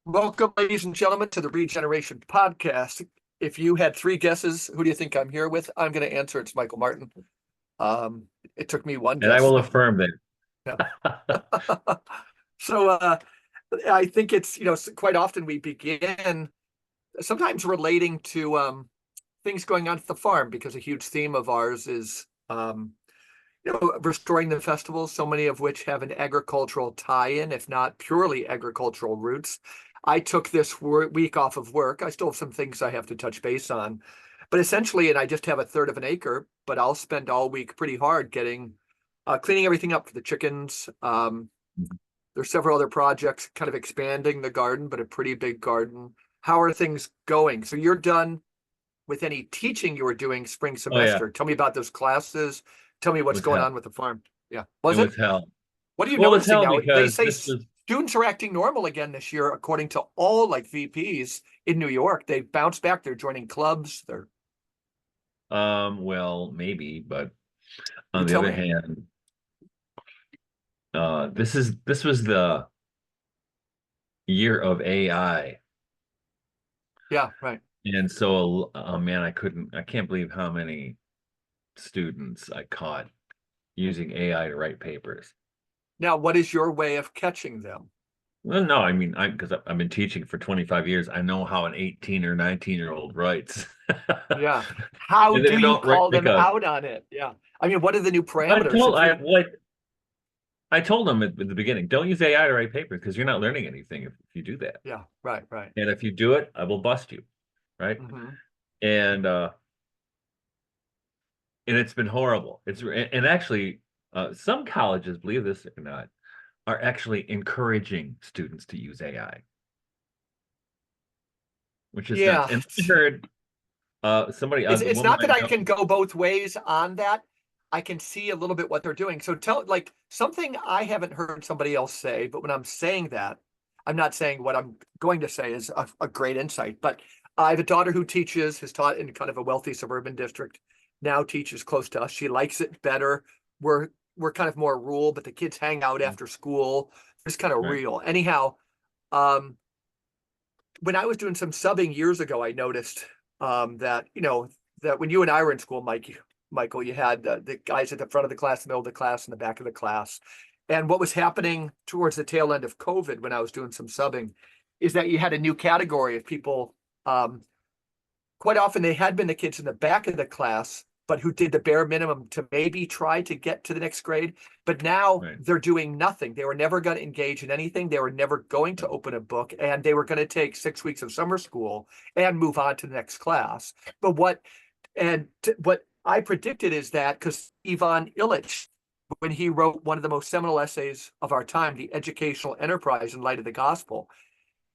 Welcome, ladies and gentlemen, to the Regeneration Podcast. If you had three guesses, who do you think I'm here with? I'm going to answer it's Michael Martin. Um, it took me one And I guess. will affirm Yeah. that. So I think it's, quite often we begin sometimes relating to things going on at the farm because a huge theme of ours is, restoring the festivals, so many of which have an agricultural tie-in, if not purely agricultural roots. I took this week off of work. I still have some things I have to touch base on, but essentially, and I just have a third of an acre, but I'll spend all week pretty hard getting cleaning everything up for the chickens. There's several other projects kind of expanding the garden, but a pretty big garden. How are things going? So you're done with any teaching you were doing spring Oh yeah, semester. Tell me about those classes. Tell me it what's was going hell. on with the farm. Yeah. It Was it? was hell. What are you Well, it was noticing hell now? They because say this was students are acting normal again this year, according to all like VPs in New York. They bounced back. They're joining clubs. They're, well, maybe, but you on the tell other me? hand, this was the year of AI. Yeah, right. And so man, I can't believe how many students I caught using AI to write papers. Now, what is your way of catching them? Well, no, I mean, because I've been teaching for 25 years, I know how an 18 or 19-year-old writes. Yeah. How And do they you don't write call like them a out on it? Yeah. I mean, what are the new I parameters? told Since I you, like I told them at the beginning, don't use AI to write papers because you're not learning anything if you do that. yeah, right, right. And if you do it, I will bust you, right? Hmm. And and it's been horrible. And actually some colleges, believe this or not, are actually encouraging students to use AI, which is nuts. Yeah. And I heard somebody It's the it's woman not I that I know. can go both ways on that. I can see a little bit what they're doing. So tell like something I haven't heard somebody else say, but when I'm saying that, I'm not saying what I'm going to say is a great insight. But I have a daughter who teaches, has taught in kind of a wealthy suburban district, now teaches close to us. She likes it better. We're we're kind of more rural, but the kids hang out after school. It's kind of Right. real. Anyhow, um, when I was doing some subbing years ago, I noticed that that when you and I were in school, Michael, you had the guys at the front of the class, the middle of the class, and the back of the class. And what was happening towards the tail end of COVID, when I was doing some subbing, is that you had a new category of people. Um, Quite often, they had been the kids in the back of the class, but who did the bare minimum to maybe try to get to the next grade. But now Right. they're doing nothing. They were never going to engage in anything. They were never going to open a book, and they were going to take 6 weeks of summer school and move on to the next class. But what I predicted is that because Ivan Illich, when he wrote one of the most seminal essays of our time, The Educational Enterprise in Light of the Gospel,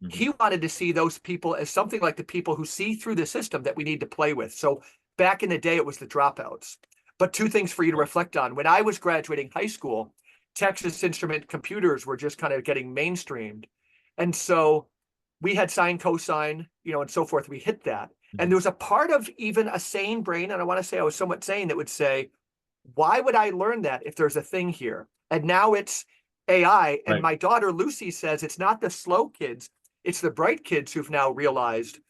Mhm. he wanted to see those people as something like the people who see through the system that we need to play with. So back in the day, it was the dropouts. But two things for you to Right. reflect on. When I was graduating high school, Texas Instrument computers were just kind of getting mainstreamed. And so we had sine, cosine, and so forth. We hit that. And there Mhm. was a part of even a sane brain, and I want to say I was somewhat sane, that would say, why would I learn that if there's a thing here? And now it's AI. And Right. my daughter Lucy says it's not the slow kids, it's the bright kids who've now realized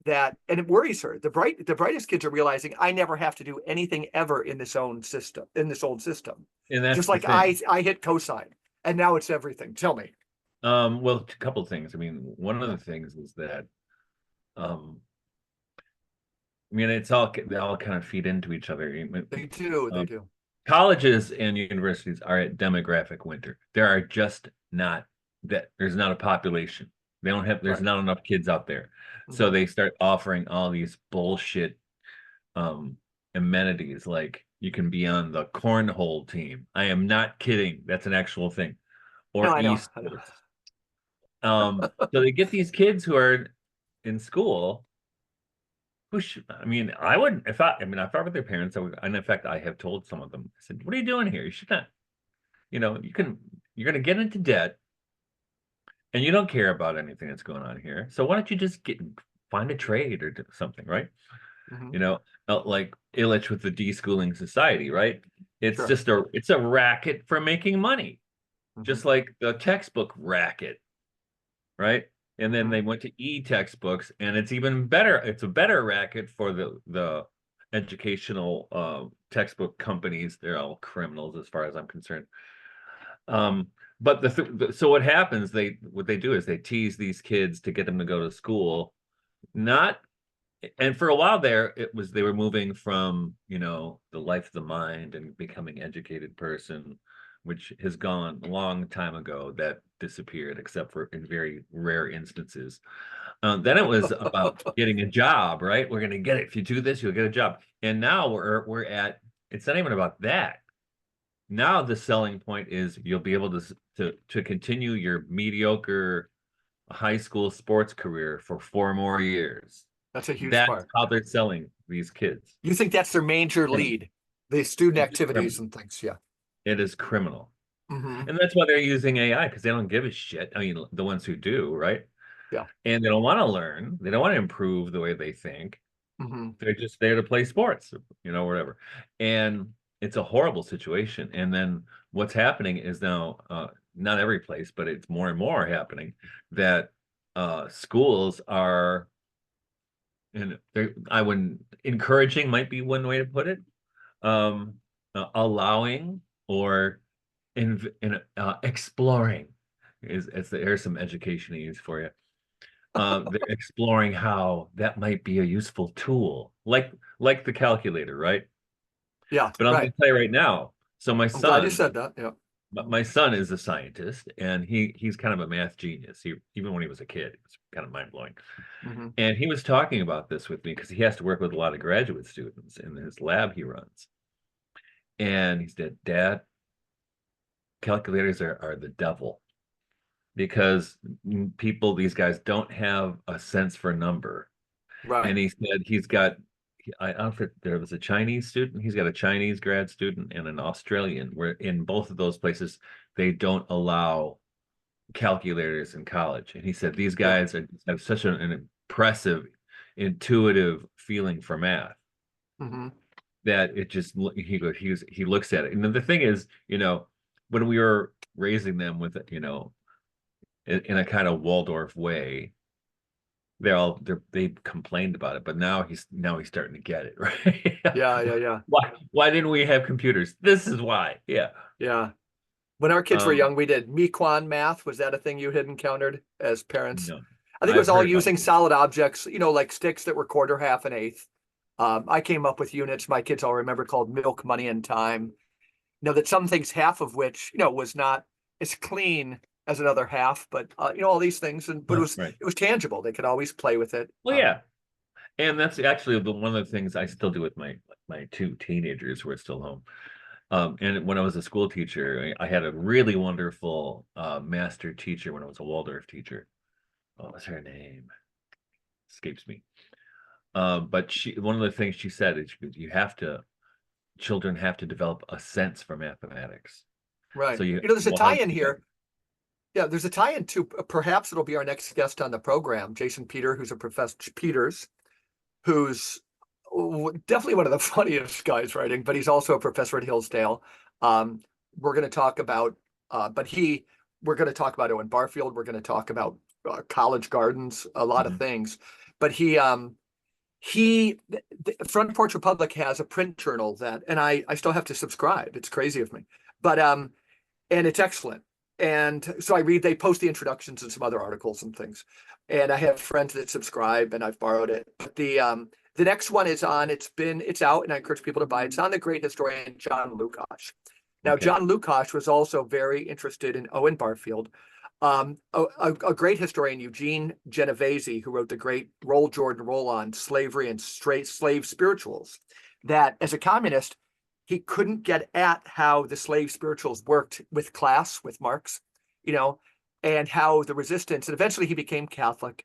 that, and it worries her. The brightest kids are realizing I never have to do anything ever in this own system, in this old system. And that's Just the like thing. I hit cosine, and now it's everything. Tell me. Well, a couple of things. I mean, one of Yeah, the things is that um I mean, they all kind of feed into each other. they do. They Um, do. colleges and universities are at demographic winter. There are just not there's not a population. There's Right. not enough kids out there. So Mm-hmm. they start offering all these bullshit um amenities like you can be on the cornhole team. I am not kidding. That's an actual thing. No, Or I know. I know. esports. So they get these kids who are in school who should, I mean, I wouldn't, if I were their parents, I would, and in fact, I have told some of them, I said, what are you doing here? You should not, you're going to get into debt and you don't care about anything that's going on here. So why don't you just find a trade or do something, right? Mm-hmm. You know, like Illich with the deschooling society, right? Sure. It's a racket for making money, Mm-hmm. just like the textbook racket, right? And then they went to e-textbooks, and it's even better. It's a better racket for the educational textbook companies. They're all criminals as far as I'm concerned. But so what happens, what they do is they tease these kids to get them to go to school. Not And for a while there, they were moving from, the life of the mind and becoming educated person, which has gone a long time ago. That disappeared, except for in very rare instances. Then it was about getting a job, right? We're going to get it. If you do this, you'll get a job. And now we're at, it's not even about that. Now the selling point is you'll be able to continue your mediocre high school sports career for 4 more years. That's a huge That's part. how they're selling these kids. You think that's their major And lead, the student it's activities criminal. and things. Yeah. It is criminal. Hmm. And that's why they're using AI, because they don't give a shit. I mean, the ones who do, right? Yeah. And they don't want to learn. They don't want to improve the way they think. Hmm. They're just there to play sports, whatever. And it's a horrible situation. And then what's happening is now, not every place, but it's more and more happening that schools are, and I wouldn't, encouraging might be one way to put it, allowing or exploring there's some education to use for you. They're exploring how that might be a useful tool, like the calculator, right? Yeah. But I'm going Right. to tell you right now. So I'm glad you said that. Yeah. my son is a scientist, and he's kind of a math genius. Even when he was a kid, it was kind of mind blowing. Hmm. And he was talking about this with me because he has to work with a lot of graduate students in his lab he runs. And he said, Dad, calculators are the devil, because these guys don't have a sense for number. Right. And he said I don't know if there was a Chinese student. He's got a Chinese grad student and an Australian, where in both of those places, they don't allow calculators in college. And he said these Yeah. guys have such an impressive, intuitive feeling for math Hmm. that he looks at it. And then the thing is, when we were raising them with, in a kind of Waldorf way, they complained about it, but now he's starting to get it, right? Yeah. Yeah. Yeah. Why didn't we have computers? This is why. Yeah. Yeah. When our kids were Um, young, we did Mequon math. Was that a thing you had encountered as parents? no, I think it was I've all heard about using it. solid objects, like sticks that were quarter, half, and eighth. I came up with units my kids all remember called milk, money, and time. That some things, half of which, was not as clean as another half, but all these things, but Right. it was tangible. They could always play with it. Well, yeah. And that's actually one of the things I still do with my two teenagers who are still home. And when I was a school teacher, I had a really wonderful master teacher when I was a Waldorf teacher. What was her name? Escapes me. But one of the things she said is children have to develop a sense for mathematics. Right. So There's a we'll have tie-in here. Yeah, there's a tie-in to perhaps it'll be our next guest on the program, Jason Peters, who's definitely one of the funniest guys writing, but he's also a professor at Hillsdale. We're going to talk about, we're going to talk about Owen Barfield. We're going to talk about college gardens, a lot of things. But the Front Porch Republic has a print journal and I still have to subscribe. It's crazy of me, but and it's excellent. And so they post the introductions and some other articles and things. And I have friends that subscribe, and I've borrowed it. But the next one is on. It's out, and I encourage people to buy it. It's on the great historian John Lukash. Now, Okay. John Lukash was also very interested in Owen Barfield. A great historian, Eugene Genovese, who wrote the great Roll Jordan Roll on Slavery and Slave Spirituals, that as a communist, he couldn't get at how the slave spirituals worked with class, with Marx, and how the resistance, and eventually he became Catholic.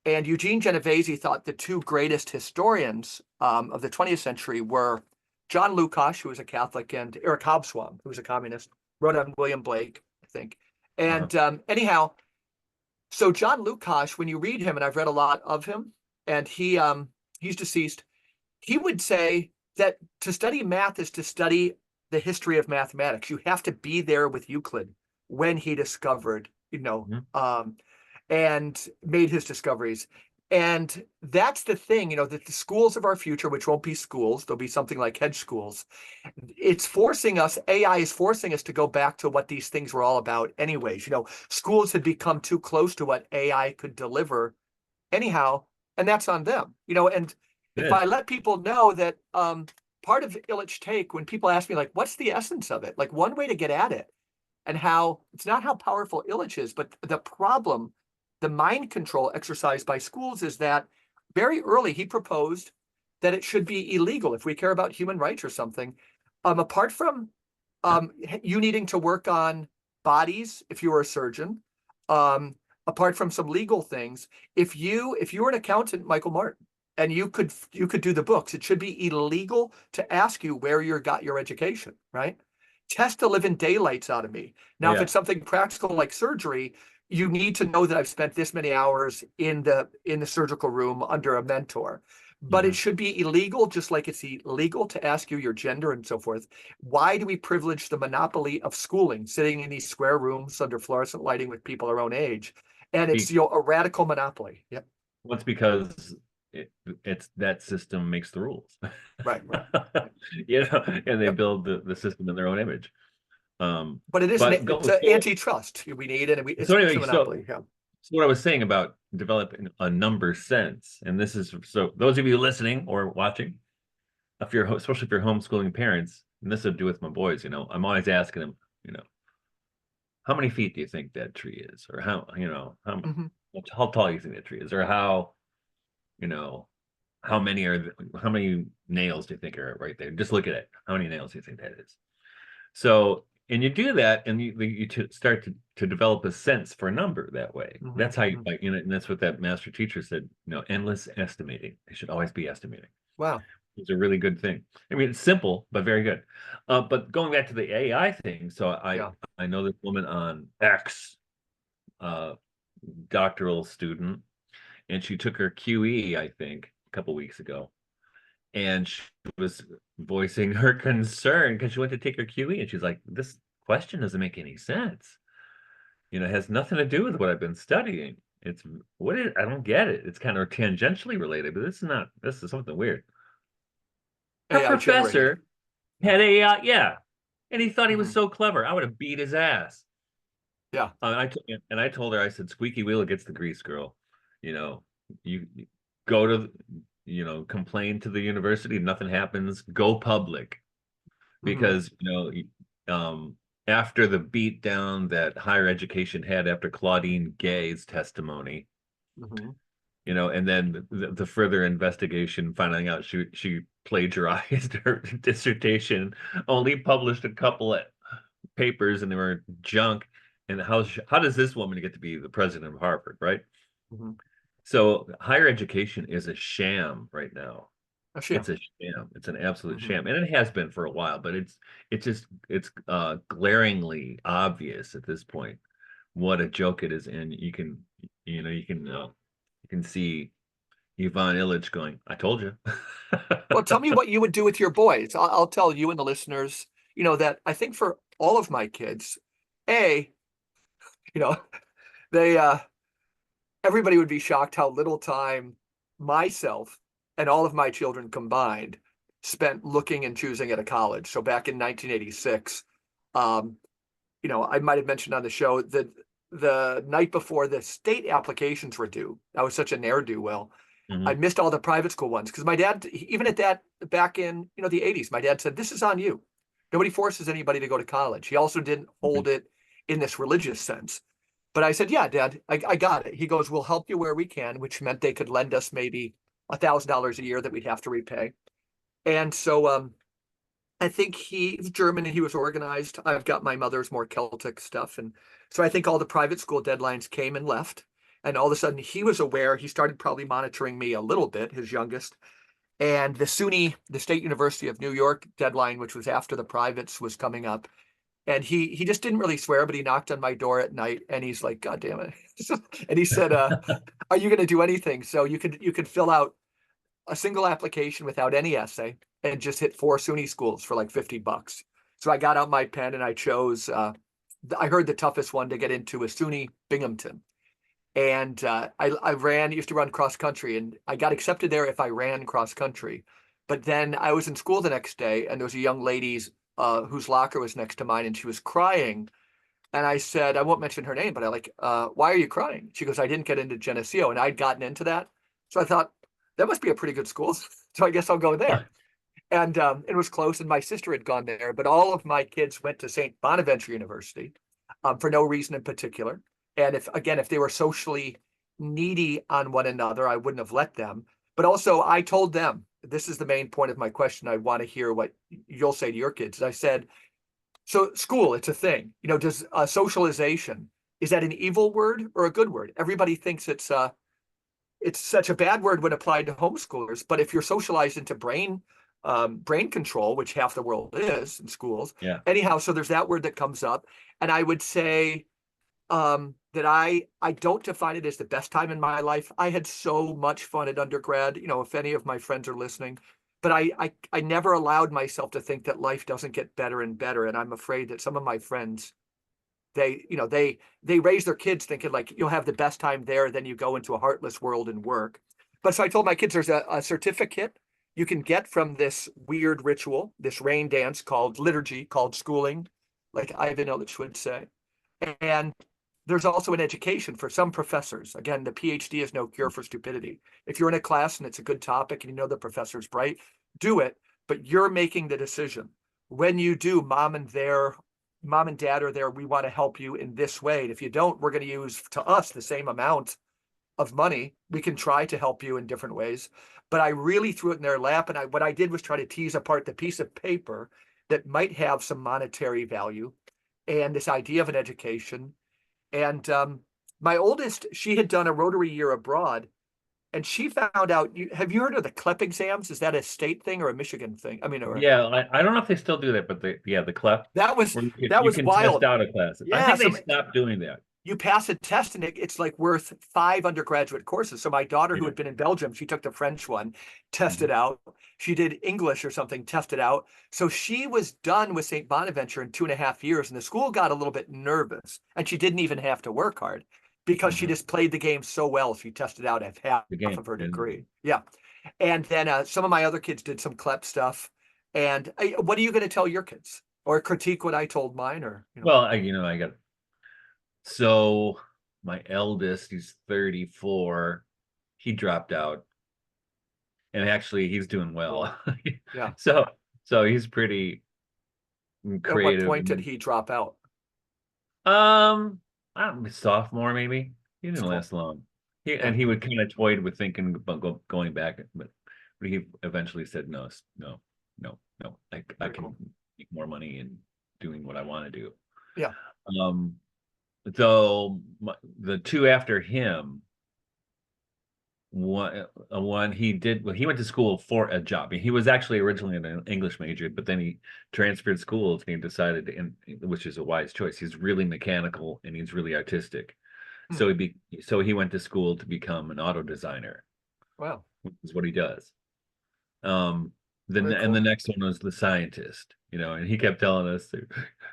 And Eugene Genovese thought the two greatest historians of the 20th century were John Lukash, who was a Catholic, and Eric Hobsbawm, who was a communist, wrote on William Blake, I think. And anyhow, so John Lukash, when you read him, and I've read a lot of him, and he's deceased, he would say that to study math is to study the history of mathematics. You have to be there with Euclid when he discovered, and made his discoveries. And that's the thing, that the schools of our future, which won't be schools, they'll be something like hedge schools. It's forcing us, AI is forcing us to go back to what these things were all about anyways. Schools had become too close to what AI could deliver anyhow, and that's on them. And It if is. I let people know that part of Illich Take, when people ask me, like, what's the essence of it? Like, one way to get at it, and how it's not how powerful Illich is, but the problem, the mind control exercised by schools is that very early he proposed that it should be illegal if we care about human rights or something. Apart from you needing to work on bodies if you were a surgeon, apart from some legal things, if you were an accountant, Michael Martin, and you could do the books, it should be illegal to ask you where you got your education, right? Test the living daylights out of me. Now, if Yeah. it's something practical like surgery, you need to know that I've spent this many hours in the surgical room under a mentor. But it Mhm. should be illegal, just like it's illegal to ask you your gender and so forth. Why do we privilege the monopoly of schooling, sitting in these square rooms under fluorescent lighting with people our own age? And it's Be- a radical monopoly. Yep. well, it's because it's that system makes the rules. Right, right. And they Yep. build the system in their own image. But But it's go an so antitrust we need, and so it's a anyway, monopoly. Yeah. so what I was saying about developing a number sense, and this is so those of you listening or watching, if you're especially if you're homeschooling parents, and this would do with my boys, I'm always asking them, you know, how many feet do you think that tree is, or Hmm. how tall do you think that tree is, or you know, how many nails do you think are right there? Just look at it. How many nails do you think that is? So, and you do that, and you start to develop a sense for a number that way. Hmm. That's how you Hmm. like, and that's what that master teacher said. Endless estimating. They should always be estimating. Wow. It's a really good thing. I mean, it's simple but very good. But going back to the AI thing, so Yeah. I know this woman on X, uh, doctoral student, and she took her QE, I think, a couple weeks ago, and she was voicing her concern because she went to take her QE, and she's like, "This question doesn't make any sense. It has nothing to do with what I've been studying. It's I don't get it. It's kind of tangentially related, but this is something weird." Her AI generated. professor Yeah. had a yeah, and he thought he was Hmm. so clever. I would have beat his ass. Yeah. I told her, I said, "Squeaky wheel gets the grease, girl. You know, you go to, complain to the university, nothing happens. Go public Hmm. because after the beat down that higher education had after Claudine Gay's testimony, Hmm. and then the further investigation, finding out she plagiarized her dissertation, only published a couple of papers and they were junk. And how does this woman get to be the president of Harvard, right? Hmm. So higher education is a sham right now. Actually, It's a sham. It's an absolute yeah. Hmm. sham, and it has been for a while. But it's glaringly obvious at this point what a joke it is, and you can see Yvonne Illich going, "I told you." Well, tell me what you would do with your boys. I'll tell you and the listeners, that I think for all of my kids, A, you know, they everybody would be shocked how little time myself and all of my children combined spent looking and choosing at a college. So back in 1986, um, I might have mentioned on the show that the night before the state applications were due, I was such a ne'er-do-well. I Mhm. missed all the private school ones because my dad, even at that back in the 80s, my dad said, "This is on you. Nobody forces anybody to go to college." He also didn't hold it in this religious sense. But I said, "Yeah, Dad, I got it." He goes, "We'll help you where we can," which meant they could lend us maybe $1,000 a year that we'd have to repay. And so I think he's German and he was organized. I've got my mother's more Celtic stuff. And so I think all the private school deadlines came and left. And all of a sudden he was aware. He started probably monitoring me a little bit, his youngest. And the SUNY, the State University of New York deadline, which was after the privates, was coming up. And he just didn't really swear, but he knocked on my door at night and he's like, "God damn it." And he said, "Are you going to do anything?" So you could fill out a single application without any essay and just hit 4 SUNY schools for like $50. So I got out my pen and I chose, I heard the toughest one to get into was SUNY Binghamton. And I used to run cross country, and I got accepted there if I ran cross country. But then I was in school the next day, and there was a young lady's whose locker was next to mine, and she was crying. And I said, I won't mention her name, but why are you crying? She goes, I didn't get into Geneseo, and I'd gotten into that. So I thought, that must be a pretty good school. So I guess I'll go there. And it was close, and my sister had gone there, but all of my kids went to St. Bonaventure University for no reason in particular. And if they were socially needy on one another, I wouldn't have let them. But also, I told them, this is the main point of my question. I want to hear what you'll say to your kids. I said, so school, it's a thing. Does socialization, is that an evil word or a good word? Everybody thinks it's such a bad word when applied to homeschoolers. But if you're socialized into brain control, which half the world is in schools, Yeah. anyhow, so there's that word that comes up. And I would say that I don't define it as the best time in my life. I had so much fun at undergrad, if any of my friends are listening, but I never allowed myself to think that life doesn't get better and better. And I'm afraid that some of my friends, they raise their kids thinking like you'll have the best time there, then you go into a heartless world and work. But so I told my kids there's a certificate you can get from this weird ritual, this rain dance called liturgy, called schooling, like Ivan Illich would say. And there's also an education for some professors. Again, the PhD is no cure for stupidity. If you're in a class and it's a good topic and you know the professor's bright, do it, but you're making the decision. When you do, mom and dad are there. We want to help you in this way. And if you don't, we're going to use to us the same amount of money. We can try to help you in different ways. But I really threw it in their lap. And what I did was try to tease apart the piece of paper that might have some monetary value and this idea of an education. And my oldest, she had done a Rotary year abroad, and she found out. Have you heard of the CLEP exams? Is that a state thing or a Michigan thing? I mean, Yeah, I don't know if they still do that, but the clef that was where that you was can test wild. out a class. I Yeah, think they so stopped doing that. you pass a test, and it's like worth 5 undergraduate courses. So my daughter, who Yeah. had been in Belgium, she took the French one, tested Mhm. out. She did English or something, tested out. So she was done with St. Bonaventure in 2.5 years, and the school got a little bit nervous, and she didn't even have to work hard because she Mhm. just played the game so well. She tested out at half The of game. her And degree. Yeah, and then some of my other kids did some CLEP stuff. And what are you going to tell your kids, or critique what I told mine, or well, I got so my eldest, he's 34. He dropped out, and actually he's doing well. Really? Yeah. So so he's pretty At what creative. point did he drop out? I don't know, sophomore maybe. He That's didn't cool. last long. Yeah. He would kind of toyed with thinking about going back, but he eventually said no, no. I Very can cool. make more money in doing what I want to do. Yeah. Um, so the two after him, one he did well, he went to school for a job. He was actually originally an English major, but then he transferred schools and he decided which is a wise choice. He's really mechanical and he's really artistic. Hmm. So he went to school to become an auto designer, Wow. which is what he does. Um, Very and the cool. next one was the scientist, and he kept telling us,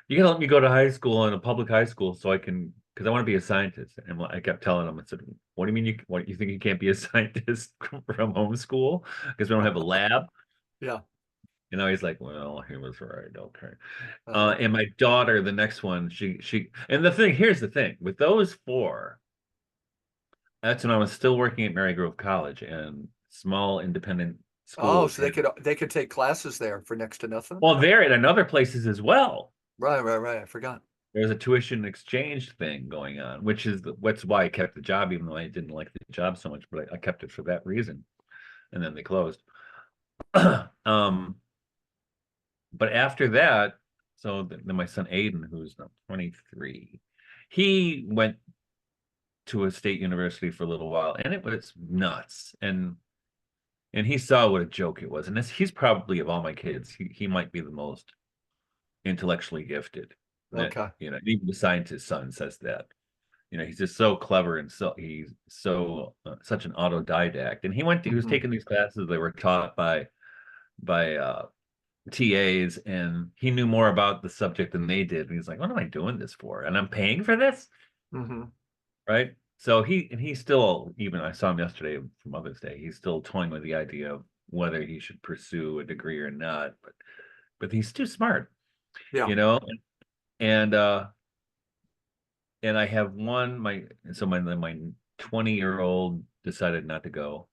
"You gotta let me go to high school in a public high school so I can, because I want to be a scientist." And I kept telling him, I said, "What do you mean you think you can't be a scientist from homeschool because we don't have a lab?" Yeah. He's like, "Well, he was right. Okay." Uh-huh. And my daughter, the next one, and here's the thing with those four. That's when I was still working at Mary Grove College and small independent Oh, schools so had, they could take classes there for next to nothing? well, there and other places as well. Right, right, right. I forgot. There's a tuition exchange thing going on, which is what's why I kept the job, even though I didn't like the job so much, but I kept it for that reason. And then they closed. um, but after that, so then my son Aiden, who's now 23, he went to a state university for a little while, and it was nuts. And he saw what a joke it was. And he's probably of all my kids, he might be the most intellectually gifted. That Okay. even the scientist's son says that. He's just so clever and he's so such an autodidact. And he was Hmm. taking these classes that were taught by TAs, and he knew more about the subject than they did. And he's like, "What am I doing this for? And I'm paying for this, Hmm. right?" So he's still, even I saw him yesterday for Mother's Day, he's still toying with the idea of whether he should pursue a degree or not. But he's too smart, Yeah. you know? And and I have my 20-year-old decided not to go.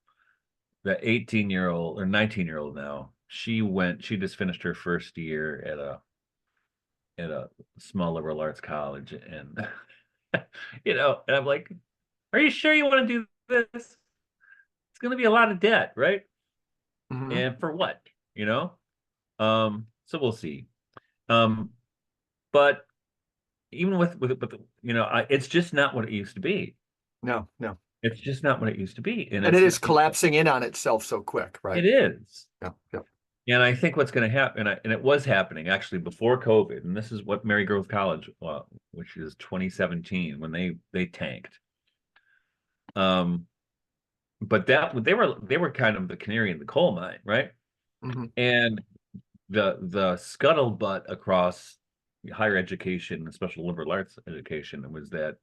The 18-year-old or 19-year-old now, she just finished her first year at a small liberal arts college, and and I'm like, are you sure you want to do this? It's going to be a lot of debt, right? Hmm. And for what? You know? So we'll see. Um, but even it's just not what it used to be. No, no. It's just not what it used to be, and And it it's is not, collapsing in on itself so quick, right? it is. Yeah, yeah. And I think what's going to happen, and it was happening actually before COVID, and this is what Mary Grove College, which is 2017, when they tanked. Um, but they were kind of the canary in the coal mine, right? Hmm. And the scuttlebutt across higher education, especially liberal arts education, was that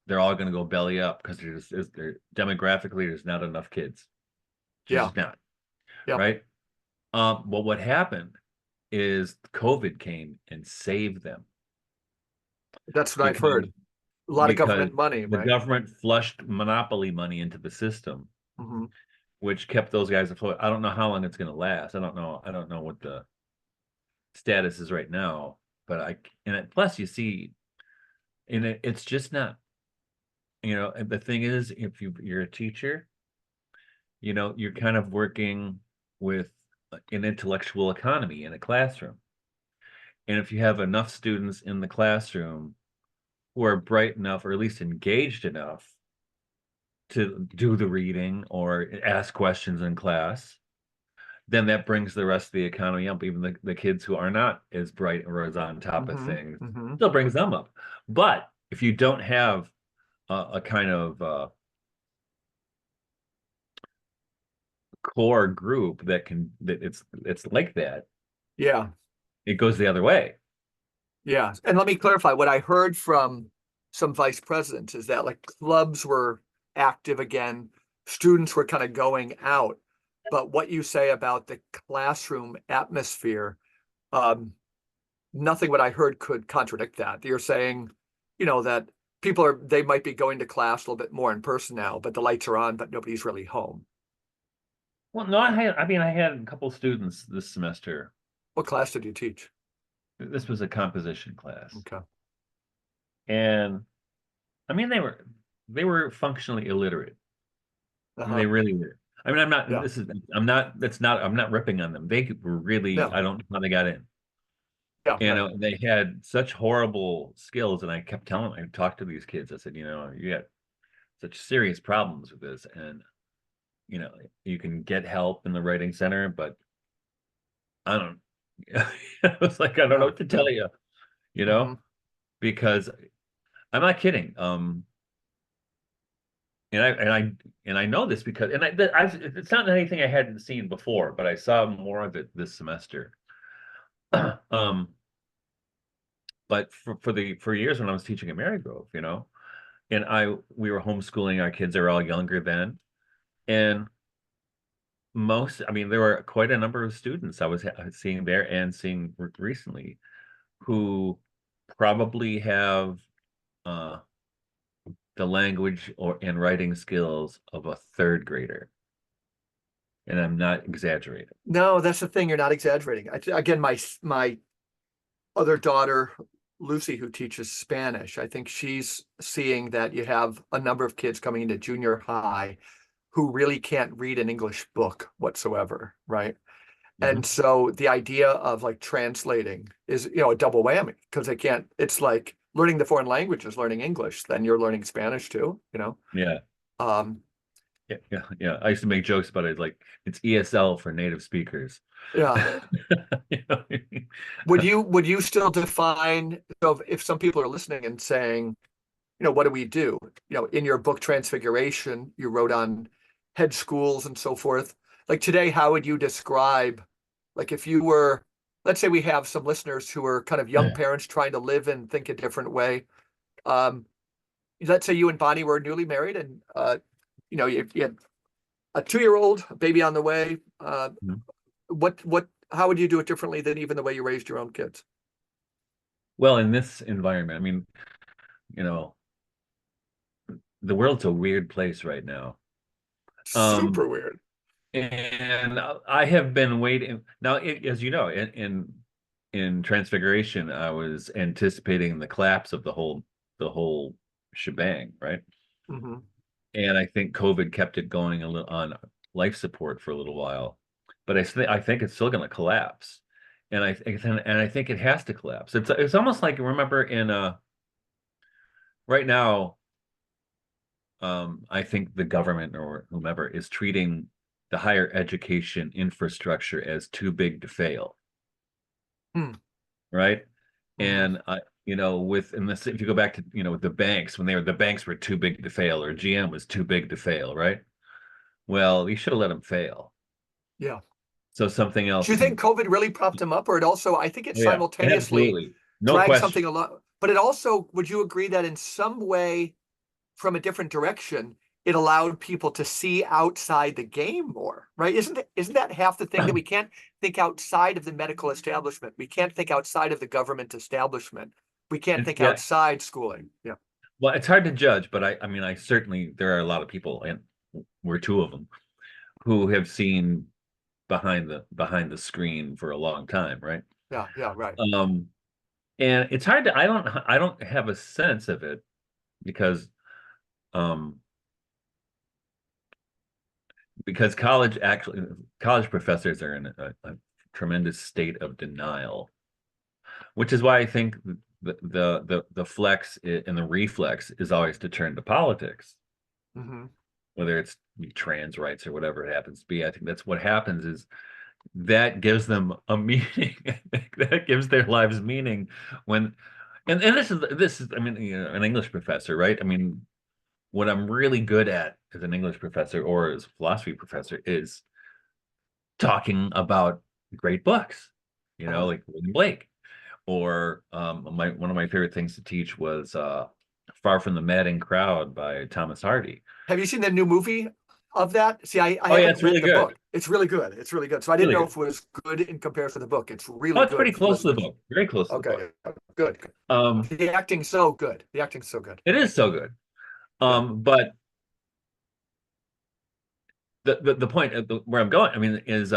they're all going to go belly up because demographically there's not enough kids. There's Yeah, just not, yeah. right? Well, what happened is COVID came and saved them That's what I've because heard. A lot of because government money, the right? government flushed monopoly money into the system, Hmm. which kept those guys afloat. I don't know how long it's going to last. I don't know. I don't know what the status is right now, but plus you see, and it's just not. And the thing is, if you're a teacher, you're kind of working with an intellectual economy in a classroom. And if you have enough students in the classroom who are bright enough or at least engaged enough to do the reading or ask questions in class, then that brings the rest of the economy up. Even the kids who are not as bright or as on top of Hmm. things Hmm. still brings them up. But if you don't have a kind of core group that it's like that, Yeah, it goes the other way. yeah. And let me clarify what I heard from some vice presidents is that like clubs were active again, students were kind of going out. But what you say about the classroom atmosphere, um, nothing what I heard could contradict that. You're saying, that they might be going to class a little bit more in person now, but the lights are on, but nobody's really home. Well, no, I had a couple students this semester. What class did you teach? This was a composition class, Okay. and they were functionally illiterate. I mean, Uh-huh. they really were. I mean, Yeah. I'm not ripping on them. They were really, No. I don't know how they got in. Yeah. Right. They had such horrible skills, and I kept telling them, I talked to these kids. I said, you got such serious problems with this, and you know, you can get help in the writing center, but I don't. I was like, I don't know Yeah. what to Yeah. tell you, you Hmm. know, because I'm not kidding. And I know this because it's not anything I hadn't seen before, but I saw more of it this semester. Um, but for years when I was teaching at Marygrove, and we were homeschooling our kids, they were all younger then. And there were quite a number of students I was seeing there and seeing recently who probably have uh, the language or and writing skills of a third grader. And I'm not exaggerating. No, that's the thing. You're not exaggerating. Again, my other daughter, Lucy, who teaches Spanish, I think she's seeing that you have a number of kids coming into junior high who really can't read an English book whatsoever, right? And Mhm. so the idea of like translating is, a double whammy because they can't, it's like learning the foreign language is learning English, then you're learning Spanish too. Yeah. Um, Yeah, yeah, yeah. I used to make jokes about it, like it's ESL for native speakers. yeah. You know? Would you still define, so if some people are listening and saying, what do we do? In your book Transfiguration, you wrote on head schools and so forth. Like today, how would you describe, like if you were, let's say we have some listeners who are kind of young parents trying to live and think a different way. Um, let's say you and Bonnie were newly married, and you had a 2-year-old, a baby on the way. Mhm. How would you do it differently than even the way you raised your own kids? Well, in this environment, I mean, you know, the world's a weird place right now. Um, Super weird. and I have been waiting now, as you know, in Transfiguration, I was anticipating the collapse of the whole shebang, right? Hmm. And I think COVID kept it going a little on life support for a little while, but I think it's still going to collapse, and I think it has to collapse. It's almost like, remember, in right now, I think the government or whomever is treating the higher education infrastructure as too big to fail, Hmm. right? Hmm. And with in this, if you go back to the banks, when the banks were too big to fail, or GM was too big to fail, right? Well, you should have let them fail. Yeah. So something Do else you think can. COVID really propped them up, or it also, I think it Oh yeah, simultaneously absolutely, no dragged question. something along, but it also, would you agree that in some way, from a different direction, it allowed people to see outside the game more, right? Isn't that half the thing, that we can't think outside of the medical establishment? We can't think outside of the government establishment. We can't think Yeah, outside schooling. Yeah. well, it's hard to judge, but I mean, I certainly, there are a lot of people, and we're two of them, who have seen behind the screen for a long time, right? Yeah. Yeah. Right. Um, and it's hard to, I don't have a sense of it, because um college professors are in a tremendous state of denial, which is why I think the flex and the reflex is always to turn to politics, Hmm. whether it's trans rights or whatever it happens to be. I think that's what happens, is that gives them a meaning. That gives their lives meaning when, and this is, I mean, an English professor, right? I mean, what I'm really good at as an English professor or as a philosophy professor is talking about great books, Uh-huh. like William Blake, or one of my favorite things to teach was Far from the Madding Crowd by Thomas Hardy. Have you seen the new movie of that? See, I Oh yeah, haven't it's read really the good. book. It's really good. It's really good. So I didn't Really know good. if it was good in comparison to the book. It's Oh, really it's pretty good for close to the listeners. book. Very close to the book. Okay, good. Um, The acting's so good. The acting's so good. it is so good. Yeah. But the point where I'm going, I mean, is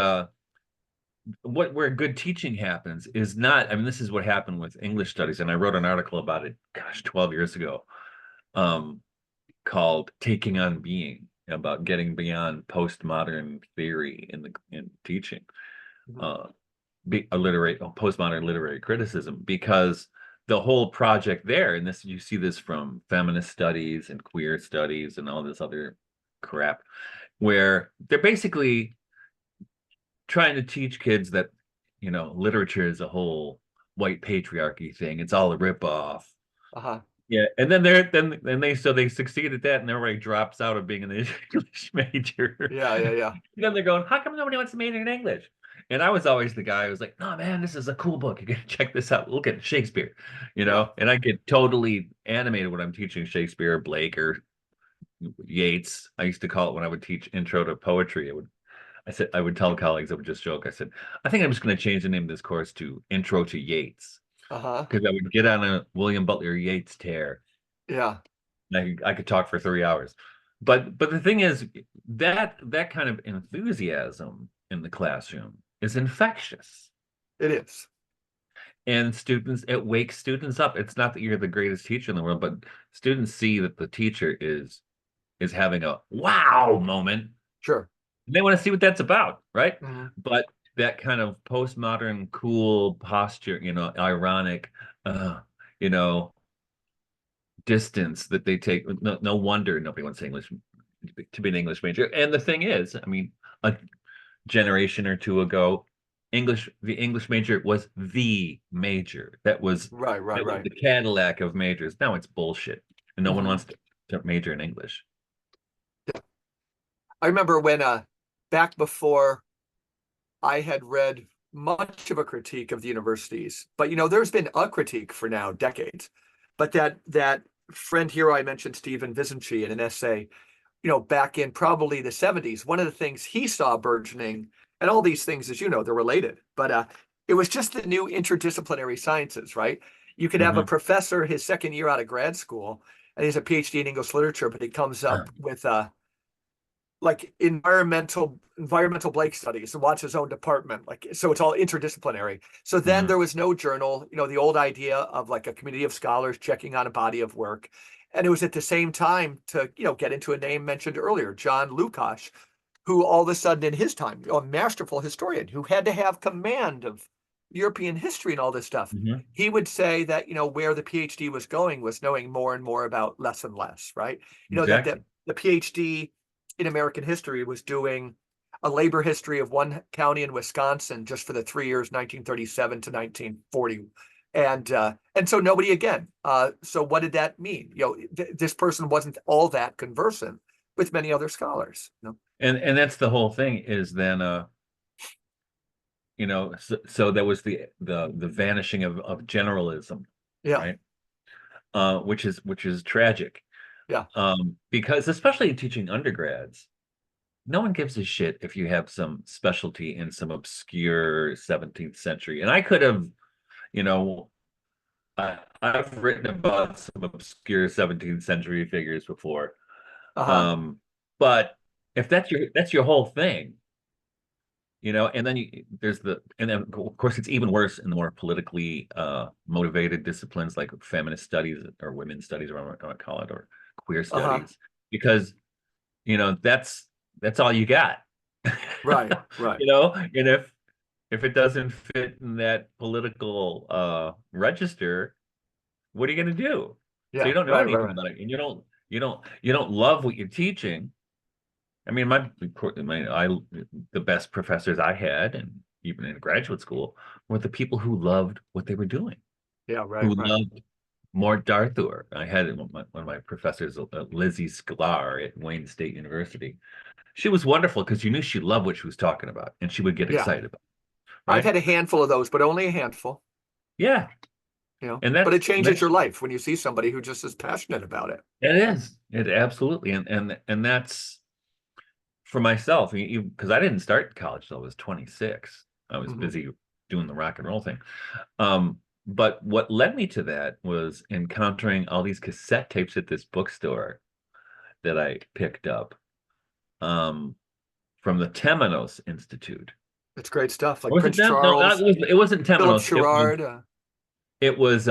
where good teaching happens is not, I mean, this is what happened with English studies, and I wrote an article about it, gosh, 12 years ago, um, called "Taking on Being," about getting beyond postmodern theory in teaching, Mhm. uh, postmodern literary criticism, because the whole project there, and this, you see this from feminist studies and queer studies and all this other crap, where they're basically trying to teach kids that literature is a whole white patriarchy thing. It's all a ripoff. Uh-huh. Yeah, and then they succeed at that, and everybody drops out of being an English major. Yeah, yeah, yeah. Then they're going, "How come nobody wants to major in English?" And I was always the guy who was like, "No, man, this is a cool book. You gotta check this out. Look at Shakespeare," Yeah. And I get totally animated when I'm teaching Shakespeare, Blake, or Yeats. I used to call it, when I would teach intro to poetry, I would tell colleagues, I would just joke. I said, I think I'm just going to change the name of this course to Intro to Yeats, Uh-huh. because I would get on a William Butler Yeats tear. Yeah. And I could talk for 3 hours. But the thing is, that kind of enthusiasm in the classroom is infectious. It is. And it wakes students up. It's not that you're the greatest teacher in the world, but students see that the teacher is having a wow moment. Sure. They want to see what that's about, right? Hmm. But that kind of postmodern, cool posture, ironic, uh, you know, distance that they take. No wonder nobody wants English to be an English major. And the thing is, I mean, a generation or two ago, the English major was the major. That was Right, right, that was right. the Cadillac of majors. Now it's bullshit, and no one Hmm. wants to major in English. I remember when back before I had read much of a critique of the universities, but there's been a critique for now decades, but that friend hero I mentioned, Stephen Vizinci, in an essay, back in probably the 70s, one of the things he saw burgeoning, and all these things, as you know, they're related, but it was just the new interdisciplinary sciences, right? You could have a Hmm. professor his second year out of grad school, and he's a PhD in English literature, but he comes up with like environmental Blake studies and wants his own department. Like, so it's all interdisciplinary. So then Hmm. there was no journal, the old idea of like a committee of scholars checking on a body of work. And it was at the same time to, get into a name mentioned earlier, John Lukács, who all of a sudden in his time, a masterful historian who had to have command of European history and all this stuff. Hmm. He would say that, where the PhD was going was knowing more and more about less and less, right? That Exactly. the PhD in American history was doing a labor history of one county in Wisconsin just for the 3 years, 1937 to 1940. And so nobody again. So what did that mean? This person wasn't all that conversant with many other scholars. And that's the whole thing is then so there was the vanishing of generalism, Yeah, right? Which is tragic. yeah, Because especially in teaching undergrads, no one gives a shit if you have some specialty in some obscure 17th century. And I could have, you know, I've written about some obscure 17th century figures before. uh-huh, But if that's your whole thing, and then and then of course it's even worse in the more politically motivated disciplines like feminist studies or women's studies, or what I want to call it, or queer uh-huh. studies, because that's all you got. Right, right. And if it doesn't fit in that political register, what are you going to do? So Yeah, you don't know right, right, anything right. about it, and you don't love what you're teaching. I mean, the best professors I had, and even in graduate school, were the people who loved what they were doing, Yeah, right, who right. loved Mort Darthur. I had one of my professors, Lizzie Sklar at Wayne State University. She was wonderful because you knew she loved what she was talking about, and she would get Yeah. excited about it, I've right? had a handful of those, but only a handful, Yeah, and but it changes that's your life when you see somebody who just is passionate about it. it is it absolutely, and that's for myself, because I didn't start college till I was 26. I was Hmm. busy doing the rock and roll thing. But what led me to that was encountering all these cassette tapes at this bookstore that I picked up um, from the Temenos Institute. It's great stuff, like Or was it Prince them? No, Charles, it wasn't Philip Temenos. Sherrard. It was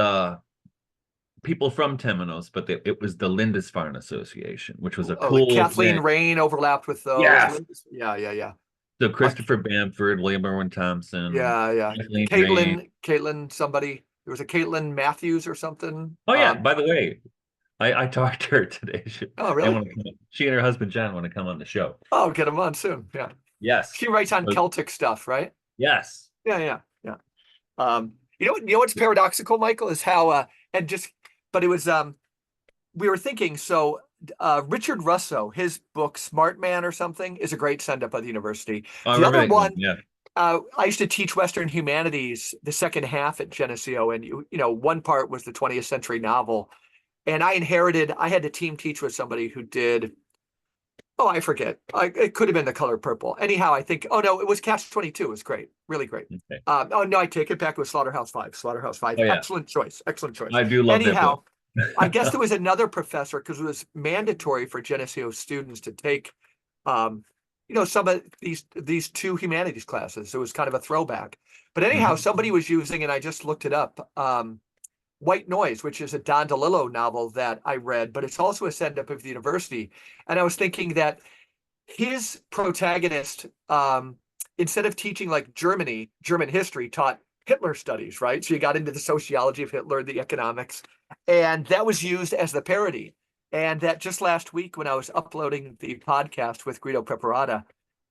people from Temenos, but it was the Lindisfarne Association, which was a Like cool Kathleen thing. Rain overlapped with those. Yes. Yeah, yeah, yeah. So Like, Christopher Bamford, William Irwin Thompson, yeah, yeah. Kathleen Rain. Somebody. There was a Caitlin Matthews or something. Oh yeah, by the way, I talked to her today. Oh, They really? want to she and her husband John want to come on the show. Oh, get him on soon. Yeah. Yes. She writes on So- Celtic stuff, right? yes. Yeah, yeah, yeah. What's paradoxical, Michael, is how and just but it was we were thinking so Richard Russo, his book Smart Man or something is a great send up at the university. I The remember other that one. one, Yeah. I used to teach Western humanities the second half at Geneseo, and one part was the 20th century novel, and I had to team teach with somebody who did. Oh, I forget. It could have been The Color Purple. Anyhow, I think. Oh no, it was Catch 22. It was great, really great. Okay. Oh no, I take it back. It was Slaughterhouse Five. Slaughterhouse Five. Oh yeah. Excellent choice. Excellent choice. I do love that book. Anyhow, I guess there was another professor because it was mandatory for Geneseo students to take, um, some of these two humanities classes. So it was kind of a throwback. But anyhow, Mhm. somebody was using, and I just looked it up. White Noise, which is a Don DeLillo novel that I read, but it's also a send up of the university. And I was thinking that his protagonist, instead of teaching like German history, taught Hitler studies, right? So you got into the sociology of Hitler, the economics, and that was used as the parody. And that just last week when I was uploading the podcast with Guido Preparata,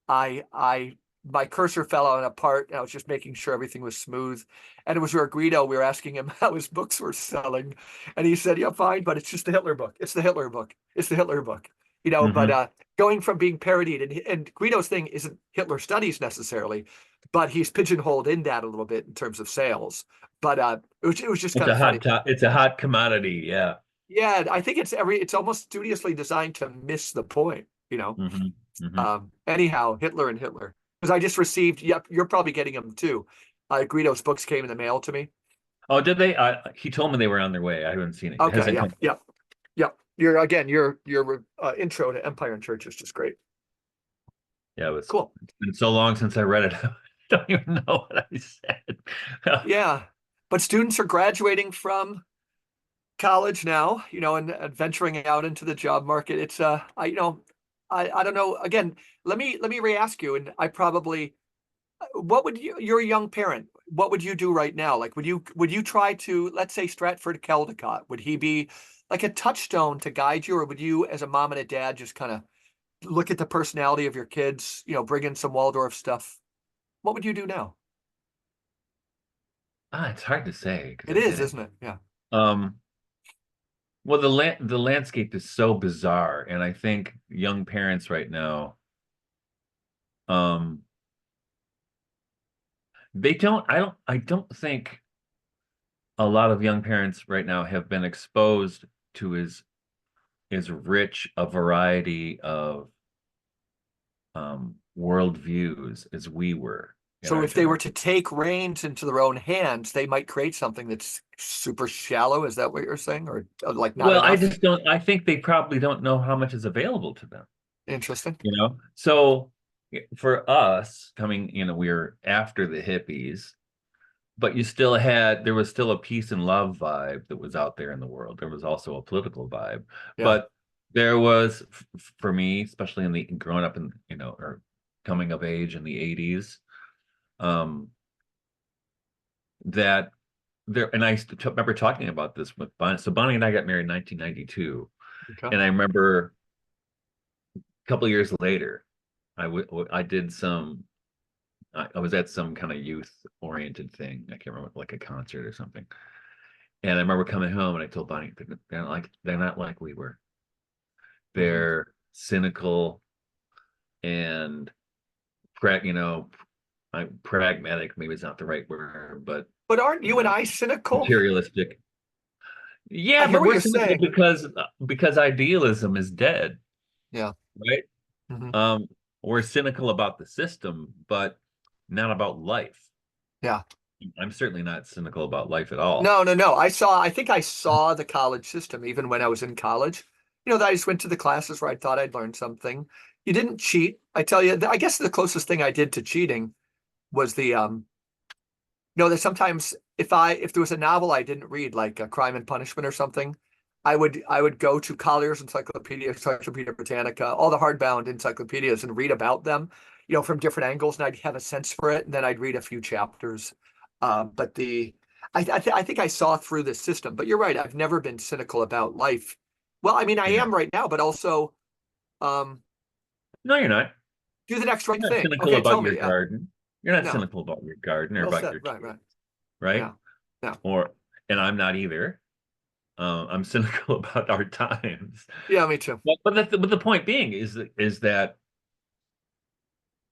I my cursor fell on a part and I was just making sure everything was smooth. And it was where Guido, we were asking him how his books were selling. And he said, yeah, fine, but it's just the Hitler book. It's the Hitler book. It's the Hitler book. But Mhm. going from being parodied, and Guido's thing isn't Hitler studies necessarily, but he's pigeonholed in that a little bit in terms of sales. But it was just It's kind a of funny. hot top. It's a hot commodity. Yeah. Yeah, I think it's almost studiously designed to miss the point, you know. Hmm. Hmm. Anyhow, Hitler and Hitler. Because I just received, yep, you're probably getting them too. Guido's books came in the mail to me. Oh, did they? He told me they were on their way. I haven't seen it. It Okay, hasn't yeah, come. yeah, yeah. Your intro to Empire and Church is just great. Yeah, Cool. it's been so long since I read it. I don't even know what I said. Yeah. But students are graduating from college now, and venturing out into the job market. It's I don't know. Again, let me re-ask you, and I probably what would you're a young parent. What would you do right now? Like, would you try to, let's say, Stratford Caldecott? Would he be like a touchstone to guide you, or would you, as a mom and a dad, just kind of look at the personality of your kids, bring in some Waldorf stuff? What would you do now? It's hard to say because It I've is, been in. isn't it? Yeah. Um, well, the landscape is so bizarre, and I think young parents right now, um, I don't think a lot of young parents right now have been exposed to as rich a variety of worldviews as we were in So our if they were generation. to take reins into their own hands, they might create something that's super shallow. Is that what you're saying? Or like not Well, I enough? just don't, I think they probably don't know how much is available to them, Interesting. you know? So for us coming, we were after the hippies, but there was still a peace and love vibe that was out there in the world. There was also a political vibe, Yeah. but there was, for me, especially growing up in, or coming of age in the 80s, um, that and remember talking about this with Bonnie. So Bonnie and I got married in 1992, Okay. and I remember a couple of years later, I did I was at some kind of youth oriented thing. I can't remember, like a concert or something. And I remember coming home and I told Bonnie, they're not like we were. Mhm. They're cynical and pragmatic. Maybe it's not the right word, but But aren't you and I cynical? materialistic. I Yeah, hear but what we're you're cynical saying. because idealism is dead, Yeah. right? Hmm. Um, we're cynical about the system, but not about life. Yeah. I'm certainly not cynical about life at all. No, no, no. I think I saw the college system even when I was in college. That I just went to the classes where I thought I'd learned something. You didn't cheat. I tell you, I guess the closest thing I did to cheating was that sometimes if there was a novel I didn't read, like a Crime and Punishment or something, I would go to Collier's Encyclopedia Britannica, all the hardbound encyclopedias, and read about them, from different angles, and I'd have a sense for it, and then I'd read a few chapters. But I think I saw through the system. But you're right, I've never been cynical about life. Well, I mean, I Yeah. am right now, but also um, No, you're not. do the next right You're not thing. cynical Okay, about tell your me. Yeah, garden. You're not no, cynical about your garden or well about said. your Right, right. kids, right? Yeah, yeah, And I'm not either. I'm cynical about our times. yeah. Me too. But the point being is that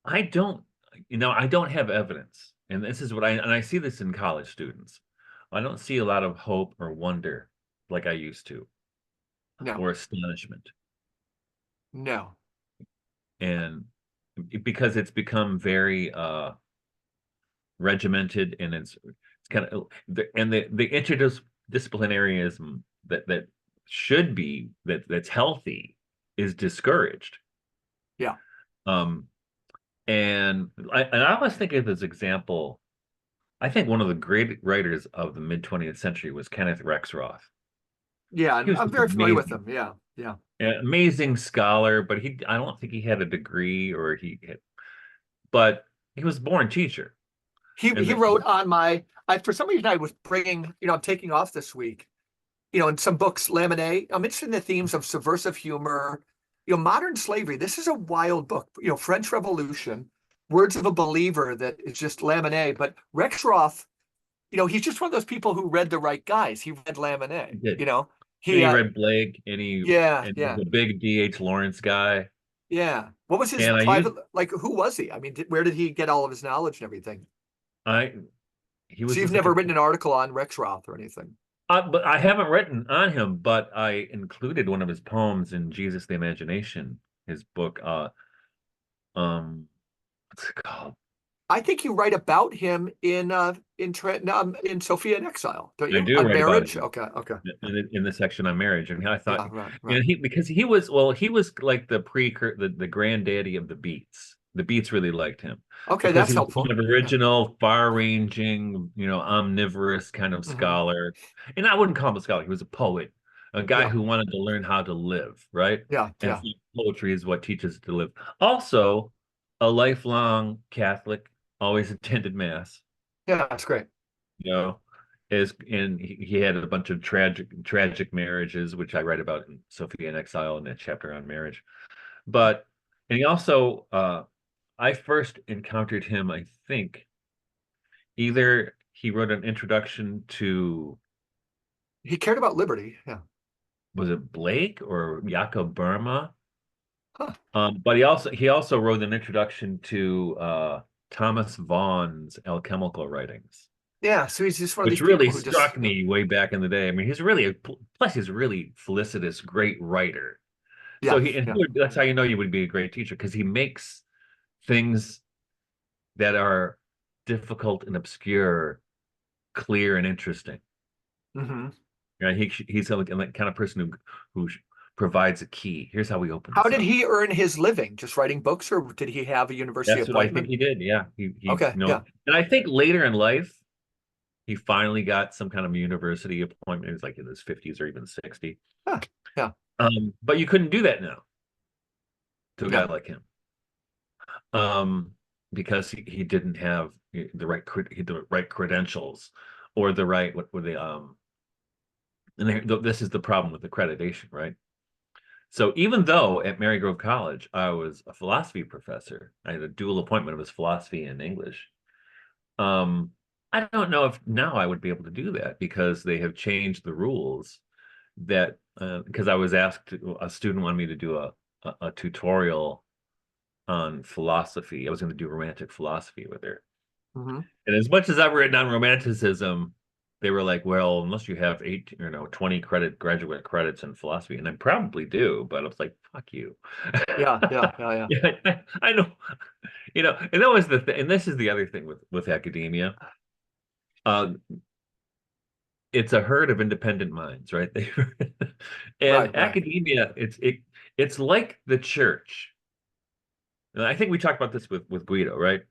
I don't, I don't have evidence, and this is and I see this in college students. I don't see a lot of hope or wonder like I used to, No, or astonishment, no. and because it's become very regimented, and it's kind of the interdisciplinaryism that should be that's healthy is discouraged. Yeah. Um, and I always think of this example. I think one of the great writers of the mid 20th century was Kenneth Rexroth. Yeah, He was I'm just very familiar with amazing, them. Yeah, yeah. amazing scholar, but I don't think he had a degree but he was a born teacher. And He wrote on for some reason I was bringing, I'm taking off this week, in some books, Lamennais. I'm interested in the themes of subversive humor, modern slavery. This is a wild book, French Revolution, Words of a Believer, that is just Lamennais. But Rexroth, he's just one of those people who read the right guys. He read he Lamennais, did. And he, he read Blake, and yeah, he was yeah, a big D.H. Lawrence guy. yeah. What was his And private, like, who was he? I mean, where did he get all of his knowledge and everything? I he So was you've just like a never written an article on Rexroth or anything? But I haven't written on him, but I included one of his poems in Jesus the Imagination, his book. What's it called? I think you write about him in Sophia in Exile, don't I you? do On write about marriage. him Okay, okay. Yeah, in the section on marriage, and I thought, yeah, right, you know, right. he because he was well, he was like the the granddaddy of the Beats. The Beats really liked him Okay, because that's he was kind helpful. of Yeah. original, far-ranging, you know, omnivorous kind of Hmm. scholar. And I wouldn't call him a scholar; he was a poet, a guy Yeah, who wanted to learn how to live, right? yeah, And yeah, poetry is what teaches to live. Also, a lifelong Catholic, always attended mass, yeah. That's great. you know, is and he had a bunch of tragic marriages, which I write about in Sophia in Exile in that chapter on marriage. But and he also I first encountered him, I think, either he wrote an introduction to, He cared about liberty. Yeah. was it Blake or Jakob Burma? Huh. But he also wrote an introduction to Thomas Vaughn's alchemical writings, Yeah. So he's just one of which these really people who just, struck me way back in the day. I mean, he's really plus he's a really felicitous, great writer. So yeah, yeah. that's how you know you would be a great teacher because he makes things that are difficult and obscure clear and interesting. Hmm. Right? He's like the kind of person who provides a key. Here's how we open How this did up. he earn his living? Just writing books, or did he have a university That's what I think appointment? he did. Yeah, he you Okay, know, yeah. and I think later in life he finally got some kind of university appointment. He was like in his 50s or even 60. Huh. Yeah, But you couldn't do that now to a guy yeah. like him. um, because he didn't have the right credentials or the right what were they and this is the problem with accreditation, right? So even though at Marygrove College I was a philosophy professor, I had a dual appointment. It was philosophy and English. Um, I don't know if now I would be able to do that because they have changed the rules that because I was asked a student wanted me to do a tutorial on philosophy. I was going to do romantic philosophy with her. Hmm. And as much as I've written on romanticism, they were like, well, unless you have 20 graduate credits in philosophy, and I probably do, but I was like, fuck you. Yeah, yeah, yeah, yeah. Yeah, I know, and that was the thing, and this is the other thing with academia. Uh, it's a herd of independent minds, right? Right, And right. academia, it's like the church. And I think we talked about this with Guido, right?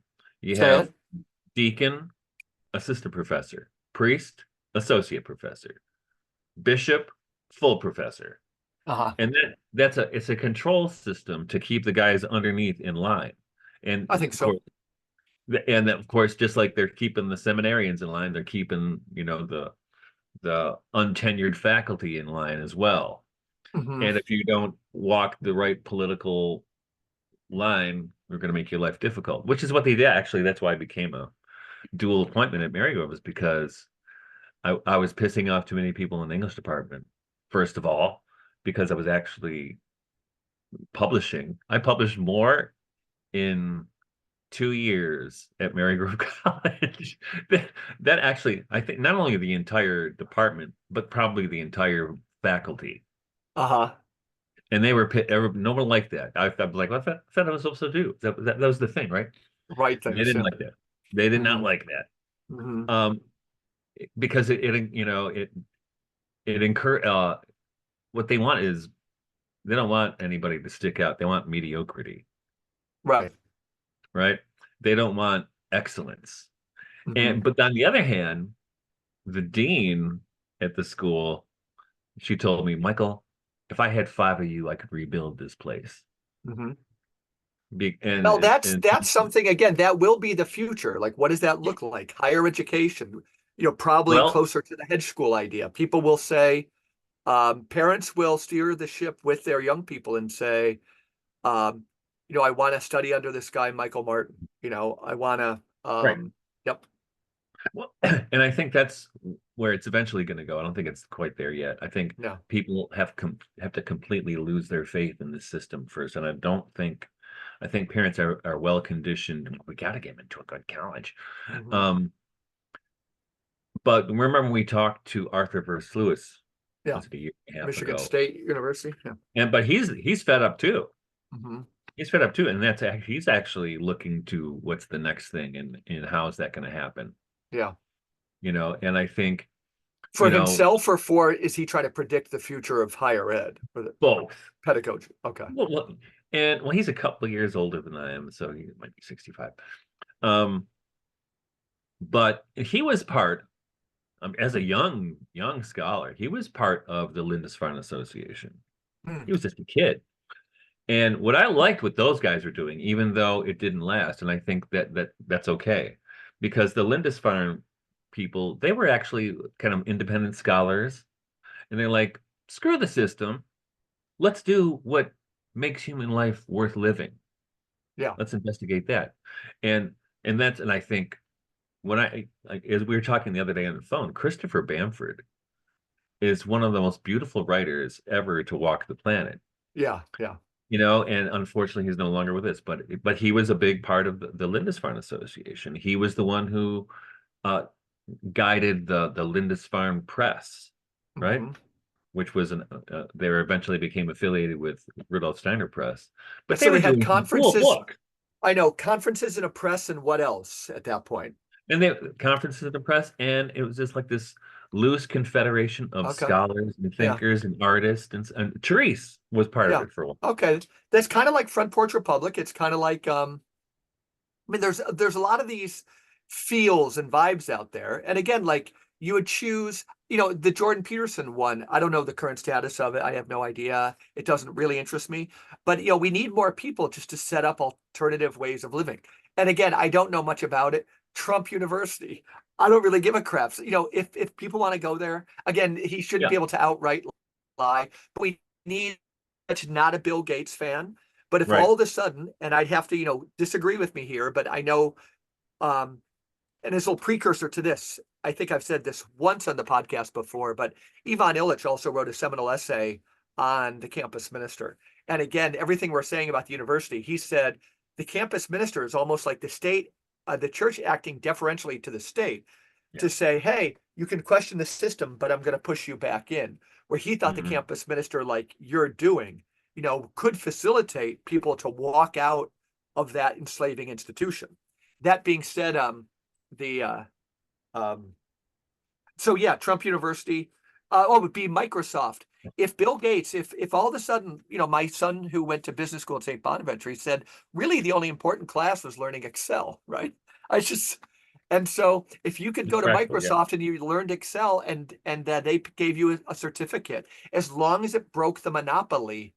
You Say have it. deacon, assistant professor, priest, associate professor, bishop, full professor. Uh-huh. And it's a control system to keep the guys underneath in line. And I think of so. course, of course, just like they're keeping the seminarians in line, they're keeping, the untenured faculty in line as well. Hmm. And if you don't walk the right political line, we're going to make your life difficult, which is what they did. Actually, that's why I became a dual appointment at Marygrove, was because I was pissing off too many people in the English department, first of all, because I was actually publishing. I published more in 2 years at Marygrove College. That actually, I think, not only the entire department, but probably the entire faculty. Uh-huh. And no one liked that. I was like, what I thought I was supposed to do. That was the thing, right? Right They things, didn't yeah. like that. They did not Hmm. like that. Hmm. Because it incur what they want is they don't want anybody to stick out. They want mediocrity, Right. right? They don't want excellence. Hmm. But on the other hand, the dean at the school, she told me, Michael, if I had five of you, I could rebuild this place. Hmm. Be, Well, and that's something again that will be the future. Like, what does that look like? Higher education, probably well, closer to the hedge school idea. People will say, parents will steer the ship with their young people and say, um, I want to study under this guy, Michael Martin. I want to, right. yep, Well, and I think that's where it's eventually going to go. I don't think it's quite there yet. I think no. people have to completely lose their faith in the system first, and I think parents are well conditioned. We got to get them into a good college, Hmm. um, But remember when we talked to Arthur versus Lewis, Yeah. was it a year and a half Michigan ago? State University. Yeah. And but he's fed up too. Hmm. He's fed up too, and that's actually he's actually looking to what's the next thing and how is that going to happen? Yeah. And I think, For you know, himself or for is he trying to predict the future of higher ed or the both. pedagogy? Okay. Well, he's a couple of years older than I am, so he might be 65. Um, but he was part, as a young scholar, he was part of the Lindisfarne Association. Hmm. He was just a kid. And what I liked what those guys were doing, even though it didn't last, and I think that's okay, because the Lindisfarne people, they were actually kind of independent scholars, and they're like, screw the system. Let's do what makes human life worth living. Yeah. Let's investigate that. And and I think when as we were talking the other day on the phone, Christopher Bamford is one of the most beautiful writers ever to walk the planet. Yeah. Yeah. And unfortunately he's no longer with us, but he was a big part of the Lindisfarne Association. He was the one who uh, guided the Lindisfarne Press, right? Hmm. Which was they were eventually became affiliated with Rudolf Steiner Press, And but they so were they had doing some cool conferences. book. I know conferences and a press and what else at that point? And they conferences of the press, and it was just like this loose confederation of Okay. scholars and Yeah. thinkers and artists, and Therese was part of Yeah. it for a while. Okay. That's kind of like Front Porch Republic. It's kind of like I mean, there's a lot of these feels and vibes out there. And again, like you would choose, the Jordan Peterson one. I don't know the current status of it. I have no idea. It doesn't really interest me. But we need more people just to set up alternative ways of living. And again, I don't know much about it. Trump University. I don't really give a crap. So, if people want to go there, again, he shouldn't be Yeah, able to outright lie. But we need that's not a Bill Gates fan. But if right. all of a sudden, and I'd have to, disagree with me here, but I know, um, and this little precursor to this, I think I've said this once on the podcast before, but Ivan Illich also wrote a seminal essay on the campus minister. And again, everything we're saying about the university, he said the campus minister is almost like the state, the church acting deferentially to the state Yeah. to say, hey, you can question the system, but I'm going to push you back in. Where he thought the Mhm. campus minister, like you're doing, could facilitate people to walk out of that enslaving institution. That being said, the um, so yeah, Trump University, it would be Microsoft. If Bill Gates, if all of a sudden, my son who went to business school at St. Bonaventure, he said, really the only important class was learning Excel, right? I just and so if you could It's go to practical, yeah. Microsoft and you learned Excel and they gave you a certificate, as long as it broke the monopoly,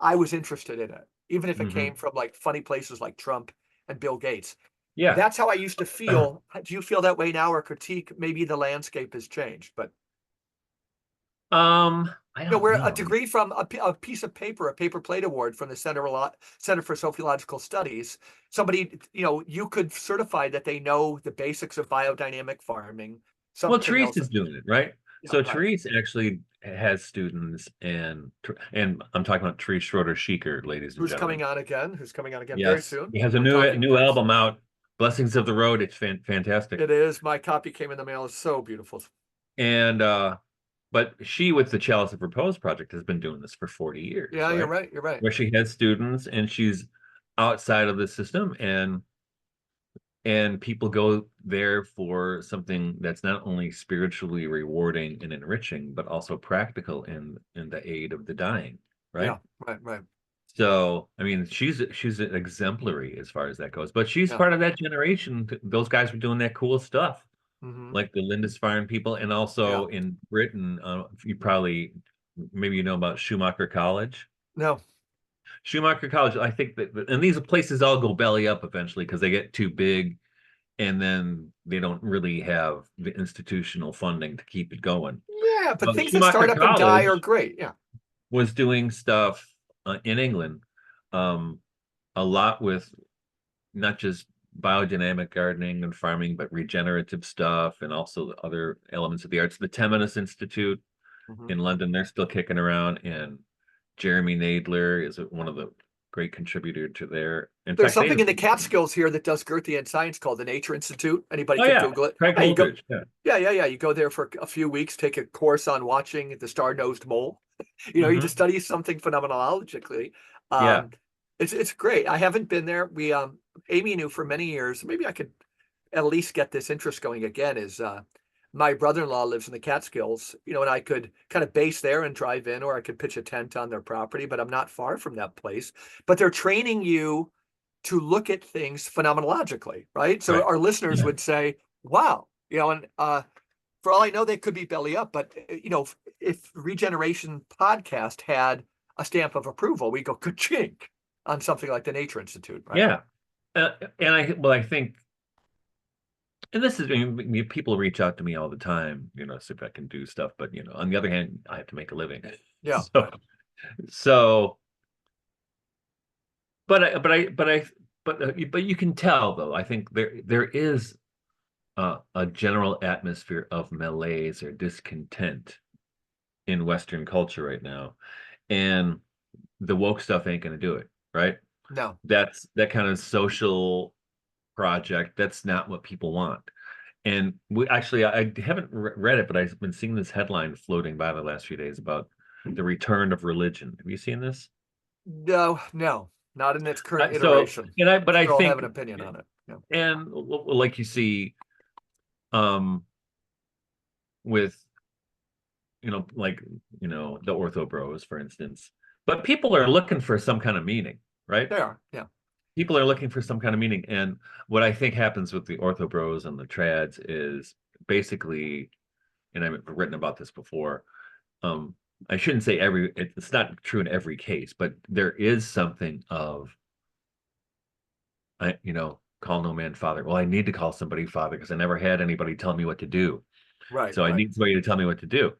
I was interested in it, even if it came Hmm. from like funny places like Trump and Bill Gates. Yeah. That's how I used to feel. Do you feel that way now, or critique? Maybe the landscape has changed, but I don't where a know. degree from a piece of paper, a paper plate award from the Center for Sociological Studies, somebody, you could certify that they know the basics of biodynamic farming, Well, something Therese else. is doing it, right? Yeah, So right. Therese actually has students, and I'm talking about Therese Schroeder Sheeker, ladies and Who's gentlemen. coming on again? Who's coming on again very Yes, soon? he has a We're new talking new things. album out, Blessings of the Road. It's fantastic. It is. My copy came in the mail. It's so beautiful. And but she with the Chalice of Repose project has been doing this for 40 years, Yeah, you're right? right. You're right. Where she has students and she's outside of the system, and people go there for something that's not only spiritually rewarding and enriching, but also practical in the aid of the dying, right? Yeah, right, right. So, I mean, she's an exemplary as far as that goes, but she's Yeah. part of that generation. Those guys were doing that cool stuff, Hmm. like the Lindisfarne people, and Yeah. also in Britain, you probably maybe you know about Schumacher College. No. Schumacher College, I think and these places all go belly up eventually because they get too big, and then they don't really have the institutional funding to keep it going. Yeah, but But things that start Schumacher up and die are College great. Yeah. was doing stuff in England, um, a lot with not just biodynamic gardening and farming, but regenerative stuff and also the other elements of the arts. The Temenis Institute Hmm. in London, they're still kicking around, and Jeremy Nadler is one of the great contributor to their. In There's fact, they something in just. the Catskills here that does Goethean science called the Nature Institute. Anybody Oh could yeah, Google it. Craig Yeah, you go. Holdridge. Yeah. Yeah. You go there for a few weeks, take a course on watching the star-nosed mole. You just Hmm. study something phenomenologically. Yeah. Um, it's great. I haven't been there. We Amy knew for many years. Maybe I could at least get this interest going again. Is my brother-in-law lives in the Catskills, and I could kind of base there and drive in, or I could pitch a tent on their property, but I'm not far from that place. But they're training you to look at things phenomenologically, right? So Right. our listeners Yeah. would say, wow, and for all I know, they could be belly up, but if Regeneration Podcast had a stamp of approval, we go ka-chink on something like the Nature Institute, right? Yeah. And I think, and this is, I mean, people reach out to me all the time, see if I can do stuff. But on the other hand, I have to make a living. Yeah, So, right. so, but you can tell though. I think there is a general atmosphere of malaise or discontent in Western culture right now, and the woke stuff ain't going to do it, right? No, That kind of social project. That's not what people want. And we actually, I haven't read it, but I've been seeing this headline floating by the last few days about the return of religion. Have you seen this? no, not in its current So, iteration. but I Sure, I'll have think, an opinion on it. Yeah. and like you see, um, with like the ortho bros, for instance. But people are looking for some kind of meaning, right? They are. Yeah. People are looking for some kind of meaning, and what I think happens with the ortho bros and the trads is basically, and I've written about this before. I shouldn't say it's not true in every case, but there is something of, call no man father. Well, I need to call somebody father because I never had anybody tell me what to do. Right. So I Right. need somebody to tell me what to do.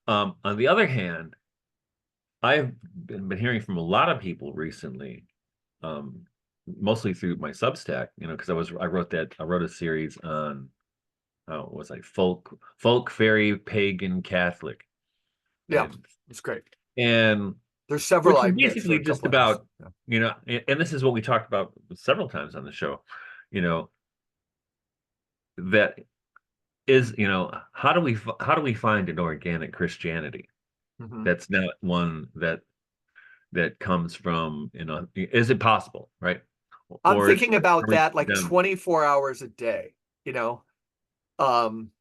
On the other hand, I've been hearing from a lot of people recently, um, mostly through my Substack, because I wrote a series on, what was I, folk, fairy, pagan, Catholic, Yeah. and It's great. and There's several which is I've missed. There are basically a just couple I missed. about, Yeah. and this is what we talked about several times on the show, you know, that is, how do we find an organic Christianity Mhm. that's not one that comes from, is it possible, right? I'm Or thinking about are we that like condemned? 24 hours a day, you know. Um,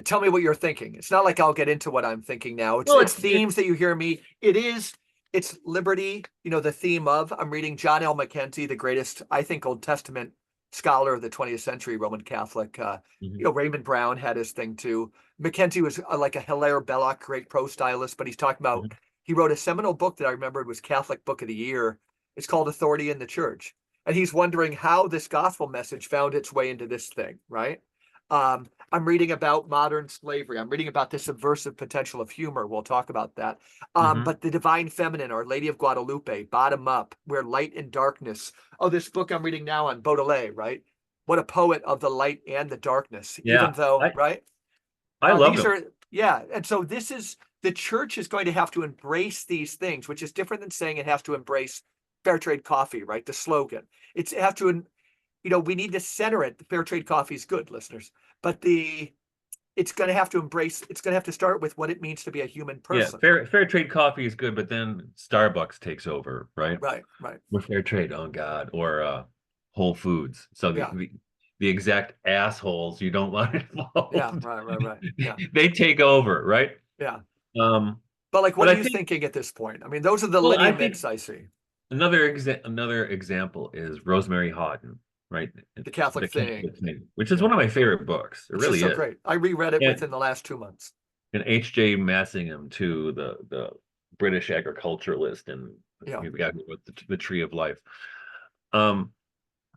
Tell me what you're thinking. It's not like I'll get into what I'm thinking now. It's Well, it's it's themes that you hear me. It's liberty, the theme of. I'm reading John L. Mackenzie, the greatest, I think, Old Testament scholar of the 20th century, Roman Catholic. Mhm, Raymond Brown had his thing too. Mackenzie was like a Hilaire Belloc, great prose stylist, but he's talking about, mhm. he wrote a seminal book that I remembered was Catholic Book of the Year. It's called Authority in the Church. And he's wondering how this gospel message found its way into this thing, right? I'm reading about modern slavery. I'm reading about the subversive potential of humor. We'll talk about that. Mhm. But the divine feminine, Our Lady of Guadalupe, Bottom Up, Where Light and Darkness. Oh, this book I'm reading now on Baudelaire, right? What a poet of the light and the darkness, even Yeah, though, I right? I loved These them. are, yeah. And so this is, the church is going to have to embrace these things, which is different than saying it has to embrace fair trade coffee, right? The slogan. It's have to, we need to center it. The fair trade coffee is good, listeners, but it's going to have to embrace, it's going to have to start with what it means to be a human Yeah, person. fair trade coffee is good, but then Starbucks takes over, right? Right, right. With fair trade, oh God, or Whole Foods. So the, Yeah, the the exact assholes you don't want yeah, involved, right. Yeah, they take over, right? yeah. Um, But like, what but are I you think, thinking at this point? I mean, those are the well, I think lineaments I see. another example is Rosemary Houghton, right? The Catholic The thing. Catholic Thing, which is Yeah. one of my favorite books. It It's just really so is. great. I reread it And within the last 2 months. H.J. Massingham too, the British agriculturalist, and Yeah. the guy who wrote the Tree of Life. Um,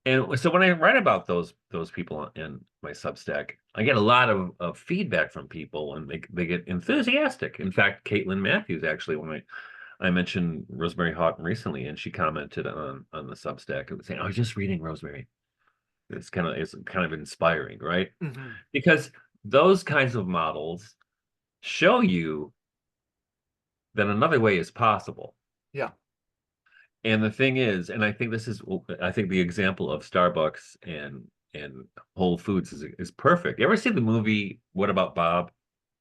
and so when I write about those people in my Substack, I get a lot of feedback from people, and they get enthusiastic. In fact, Caitlin Matthews, actually, when I mentioned Rosemary Houghton recently, and she commented on the Substack and saying, "I was just reading Rosemary. It's kind of inspiring, right? Hmm. Because those kinds of models show you that another way is possible." Yeah. And the thing is, and I think this is, I think the example of Starbucks and Whole Foods is perfect. You ever see the movie What About Bob?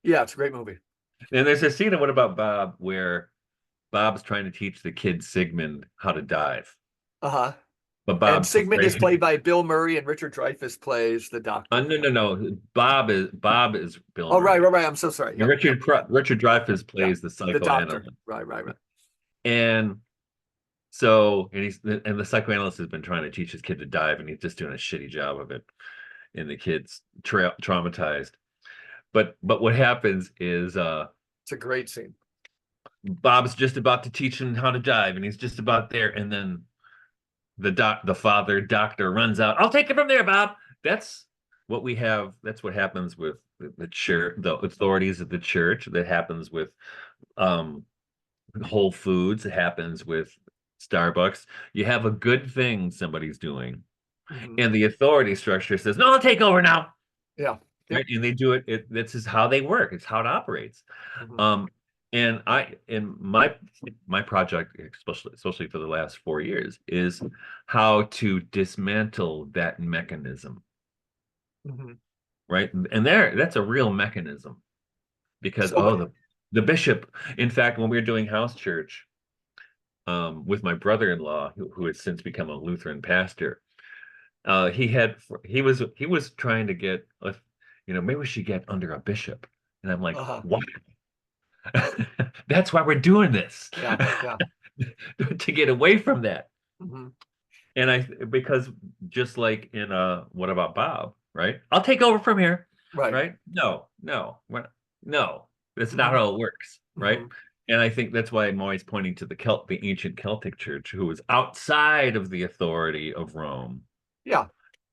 Yeah, it's a great movie. And there's a scene in What About Bob where Bob's trying to teach the kid Sigmund how to dive, Uh-huh. but And Bob's Sigmund is afraid. played by Bill Murray, and Richard Dreyfuss plays the doctor. No, Yeah. no, no. Bob is Bill Oh, right, Murray, right, right. I'm so sorry. and Yep, yep, yep. Richard Dreyfuss Yeah. plays the The doctor. psychoanalyst. Right, right, right. And so, and the psychoanalyst has been trying to teach his kid to dive, and he's just doing a shitty job of it, and the kid's traumatized. But what happens is It's a great scene. Bob's just about to teach him how to dive, and he's just about there, and then the father doctor runs out. I'll take it from there, Bob. That's what we have. That's what happens with the church, the authorities of the church. That happens with um Whole Foods. It happens with Starbucks. You have a good thing somebody's doing, Hmm. and the authority structure says, "No, I'll take over now." Yeah. Right? Yep. And they do it. This is how they work. It's how it operates. Hmm. Um, and in my project, especially for the last 4 years, is how to dismantle that mechanism, Hmm. right? And that's a real mechanism because So what? the bishop, in fact, when we were doing house church, with my brother-in-law, who has since become a Lutheran pastor, he was trying to get, maybe we should get under a bishop, and I'm like, Uh-huh. what? That's why we're doing this, Yeah, yeah. to get away from that. Hmm. And because just like in What About Bob, right? I'll take over from here, Right. right? No, no, no, that's not Hmm. how it works, right? Hmm. And I think that's why I'm always pointing to the ancient Celtic church, who was outside of the authority of Rome, Yeah.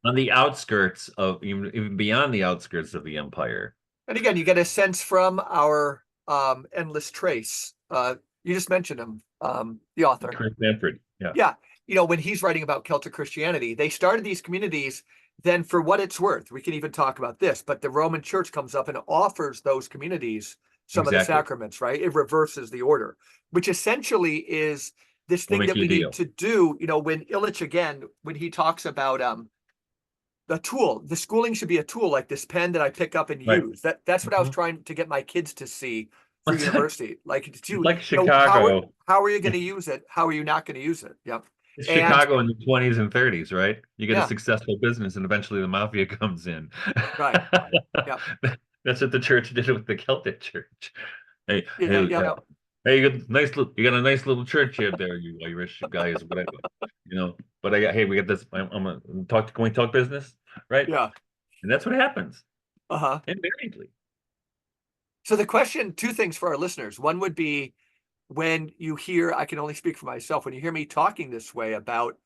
on the outskirts of, even beyond the outskirts of the empire. And again, you get a sense from our endless trace. You just mentioned him, the author. Chris Manfred, yeah, Yeah. When he's writing about Celtic Christianity, they started these communities. Then, for what it's worth, we can even talk about this, but the Roman Church comes up and offers those communities some of the exactly. sacraments, right? It reverses the order, which essentially is this We'll thing make that you a we need deal. to do. When Illich, again, when he talks about the tool, the schooling should be a tool like this pen that I pick up and Right. use. That's what I was Mhm. trying to get my kids to see for It's like, university. Like, it's it's you, like how Chicago. how are you going to use it? How are you not going to use it? Yep. It's And Chicago in the 20s and 30s, right? You get a yeah, successful business and eventually the mafia comes in. right. Yep. That's what the church did with the Celtic church. Hey, Yeah, hey, yeah, hey, you got a nice little church here there, you Irish guys, whatever. But hey, we got this. I'm gonna can we talk business? Right? yeah. And that's what happens. Uh-huh. Invariably. So the question, two things for our listeners. One would be, when you hear, I can only speak for myself, when you hear me talking this way about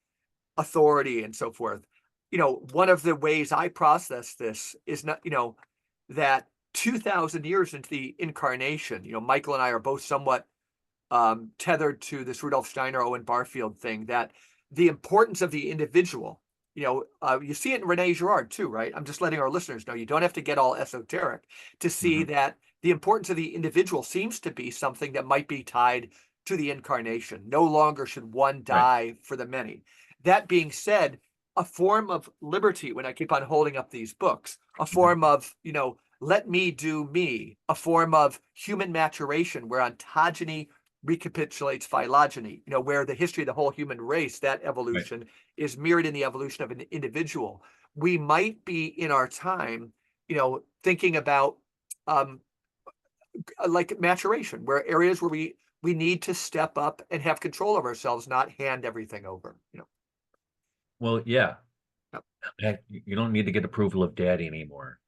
authority and so forth, one of the ways I process this is not, that 2,000 years into the incarnation, Michael and I are both somewhat tethered to this Rudolf Steiner, Owen Barfield thing, that the importance of the individual, you see it in Rene Girard too, right? I'm just letting our listeners know, you don't have to get all esoteric to see Mhm. that the importance of the individual seems to be something that might be tied to the incarnation. No longer should one Right. die for the many. That being said, a form of liberty, when I keep on holding up these books, a Mhm. form of, let me do me, a form of human maturation where ontogeny recapitulates phylogeny, where the history of the whole human race, that Right. evolution is mirrored in the evolution of an individual. We might be in our time, thinking about um, like maturation, where areas where we need to step up and have control of ourselves, not hand everything over. Well, yeah. Yep. Heck, you don't need to get approval of daddy anymore,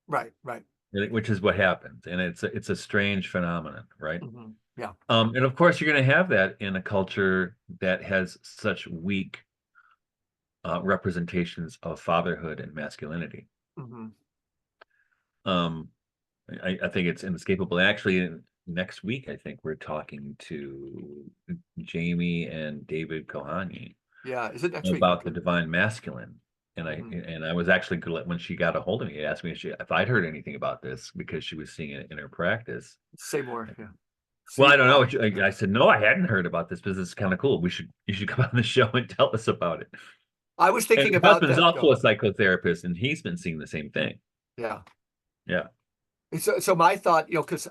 Right, right. which is what happens. And it's a strange phenomenon, right? Hmm. Yeah. And of course, you're going to have that in a culture that has such weak representations of fatherhood and masculinity. Hmm. Um, I think it's inescapable. Actually, next week, I think we're talking to Jamie and David Kohani Yeah. Is it next week? about the Okay. divine masculine. And I Hmm. and I was actually glad when she got a hold of me, asked me if I'd heard anything about this because she was seeing it in her practice. Say more. Yeah. Well, See, I don't know. I said, no, I hadn't heard about this, but this is kind of cool. You should come on the show and tell us about it. I was And thinking her about husband's that. also a psychotherapist, and he's been seeing the same thing. Yeah. Yeah. So my thought, because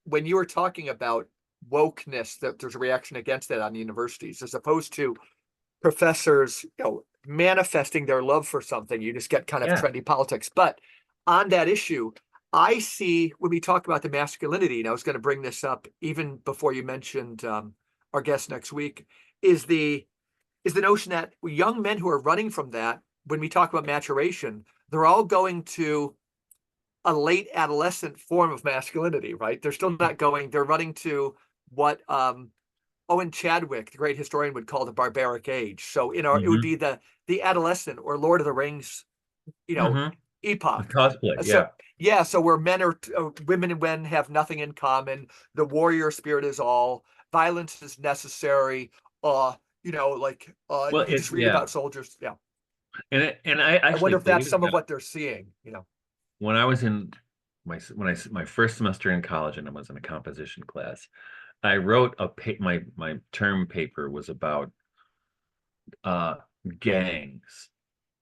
when you were talking about wokeness, that there's a reaction against that on universities, as opposed to professors, manifesting their love for something. You just get kind of Yeah. trendy politics. But on that issue, I see when we talk about the masculinity, and I was going to bring this up even before you mentioned our guest next week, is the notion that young men who are running from that, when we talk about maturation, they're all going to a late adolescent form of masculinity, right? They're still not going, they're running to what Owen Chadwick, the great historian, would call the barbaric age. So it would Hmm. be the adolescent or Lord of the Rings, you know, Hmm. The epoch. cosplay. So Yeah. yeah, so where women and men have nothing in common. The warrior spirit is all. Violence is necessary. Well, You just read yeah. about soldiers. Yeah, And I I actually wonder if that's believe some of that. what they're seeing. When I was in my first semester in college and I was in a composition class, I wrote my term paper was about uh gangs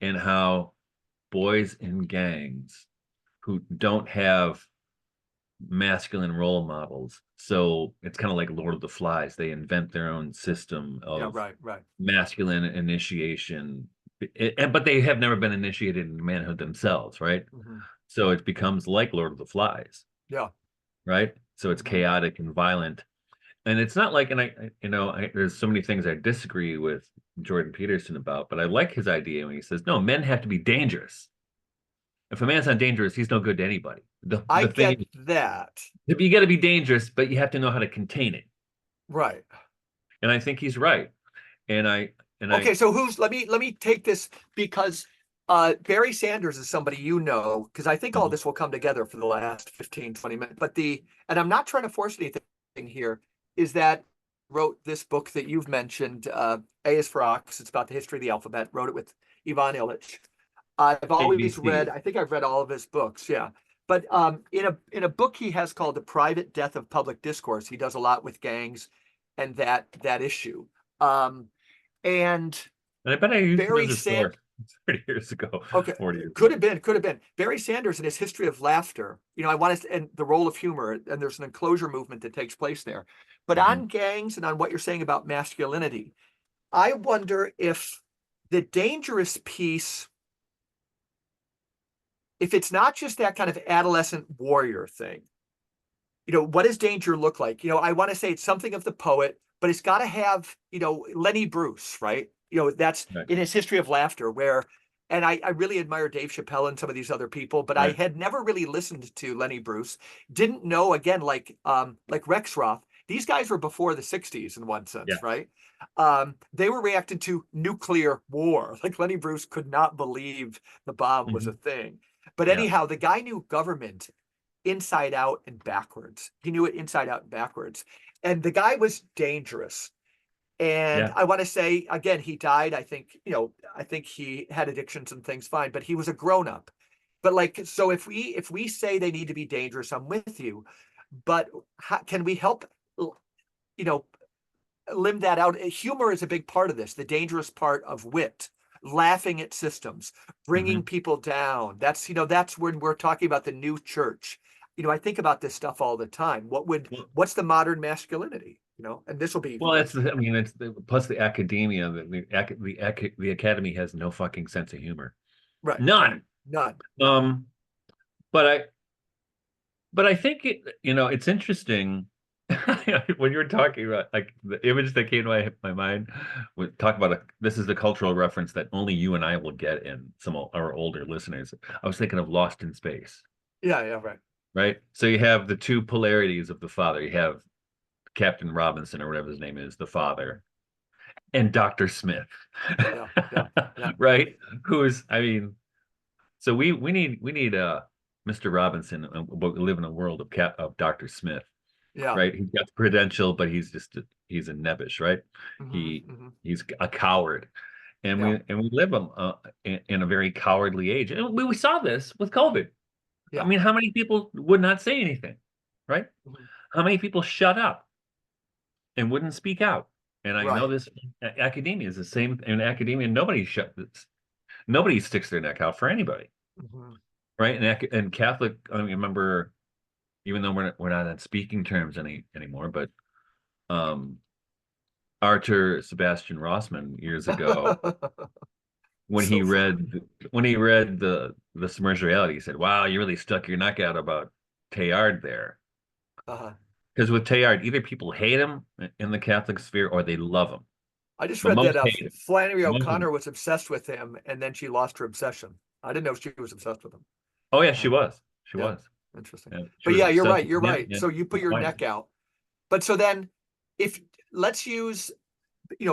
and how boys in gangs who don't have masculine role models. So it's kind of like Lord of the Flies. They invent their own system Yeah, of right, right. masculine initiation, but they have never been initiated in manhood themselves, right? Hmm. So it becomes like Lord of the Flies, Yeah. right? So it's Hmm. chaotic and violent. And it's not like, and there's so many things I disagree with Jordan Peterson about, but I like his idea when he says, no, men have to be dangerous. If a man's not dangerous, he's no good to anybody. I The thing get is, that. you got to be dangerous, but you have to know how to contain it. Right. And I think he's right. And I, Okay, so let me take this because Barry Sanders is somebody because I think all Mhm. this will come together for the last 15, 20 minutes. And I'm not trying to force anything here, is that wrote this book that you've mentioned, A is for Ox. It's about the history of the alphabet, wrote it with Ivan Illich. I've always read, ABC. I think I've read all of his books, yeah. But in a book he has called The Private Death of Public Discourse, he does a lot with gangs and that issue. Um, and And I bet I used him Barry as a Sand source 30 years ago, okay, 40 years could ago. have been, could have been. Barry Sanders in his History of Laughter, I want to, and the role of humor, and there's an enclosure movement that takes place there. But Hmm. on gangs and on what you're saying about masculinity, I wonder if the dangerous piece, if it's not just that kind of adolescent warrior thing, what does danger look like? I want to say it's something of the poet, but it's got to have, Lenny Bruce, right? That's Right, in his History of Laughter, and I really admire Dave Chappelle and some of these other people, but I right. had never really listened to Lenny Bruce. Didn't know, again, like Rexroth. These guys were before the 60s in one sense, Yes. right? They were reacting to nuclear war. Like Lenny Bruce could not believe the bomb was a Hmm. thing. But Yeah. anyhow, the guy knew government inside out and backwards. He knew it inside out and backwards. And the guy was dangerous. And Yeah. I want to say again, he died. I think he had addictions and things fine, but he was a grown up. But like, so if we say they need to be dangerous, I'm with you. But how, can we help, you know, limb that out? Humor is a big part of this. The dangerous part of wit, laughing at systems, bringing Hmm. people down. That's when we're talking about the new church. I think about this stuff all the time. Well, What's the modern masculinity? And this will be, well, I mean, plus the academia, the academy has no fucking sense of humor. right, right. None. None. Um, but I think it's interesting when you were talking about like the image that came to my mind would talk about this is the cultural reference that only you and I will get in some of our older listeners. I was thinking of Lost in Space, Yeah, yeah, right. right? So you have the two polarities of the father. You have Captain Robinson or whatever his name is, the father, and Dr. Smith, Yeah, yeah, yeah, right? Who's, I mean, so we need Mr. Robinson, but we live in a world of Dr. Smith, yeah. right? He's got the credential, but he's a nebbish, right? Hmm. He Hmm. he's a coward, and Yeah, we live in a very cowardly age, and we saw this with COVID. I yeah. mean, how many people would not say anything, right? Mhm. How many people shut up? and wouldn't speak out. And I know Right. this academia is the same. In academia, nobody sticks their neck out for anybody, Mhm. right? And Catholic, I mean, remember, even though we're not on speaking terms anymore, but um, Arthur Sebastian Rossman years ago, when So he funny. read when he read the Submerged Reality, he said, "Wow, you really stuck your neck out about Teilhard there." Uh-huh. Because with Teilhard, either people hate him in the Catholic sphere or they love him, I just but read that most hate him. Flannery Most of O'Connor them, was obsessed with him, and then she lost her obsession. I didn't know she was obsessed with him. oh yeah, she Um, was. She yeah, was. interesting. Yeah, she But was yeah, you're obsessed right. with You're him right. So and you put with your Twilight. neck out. But so then, if let's use,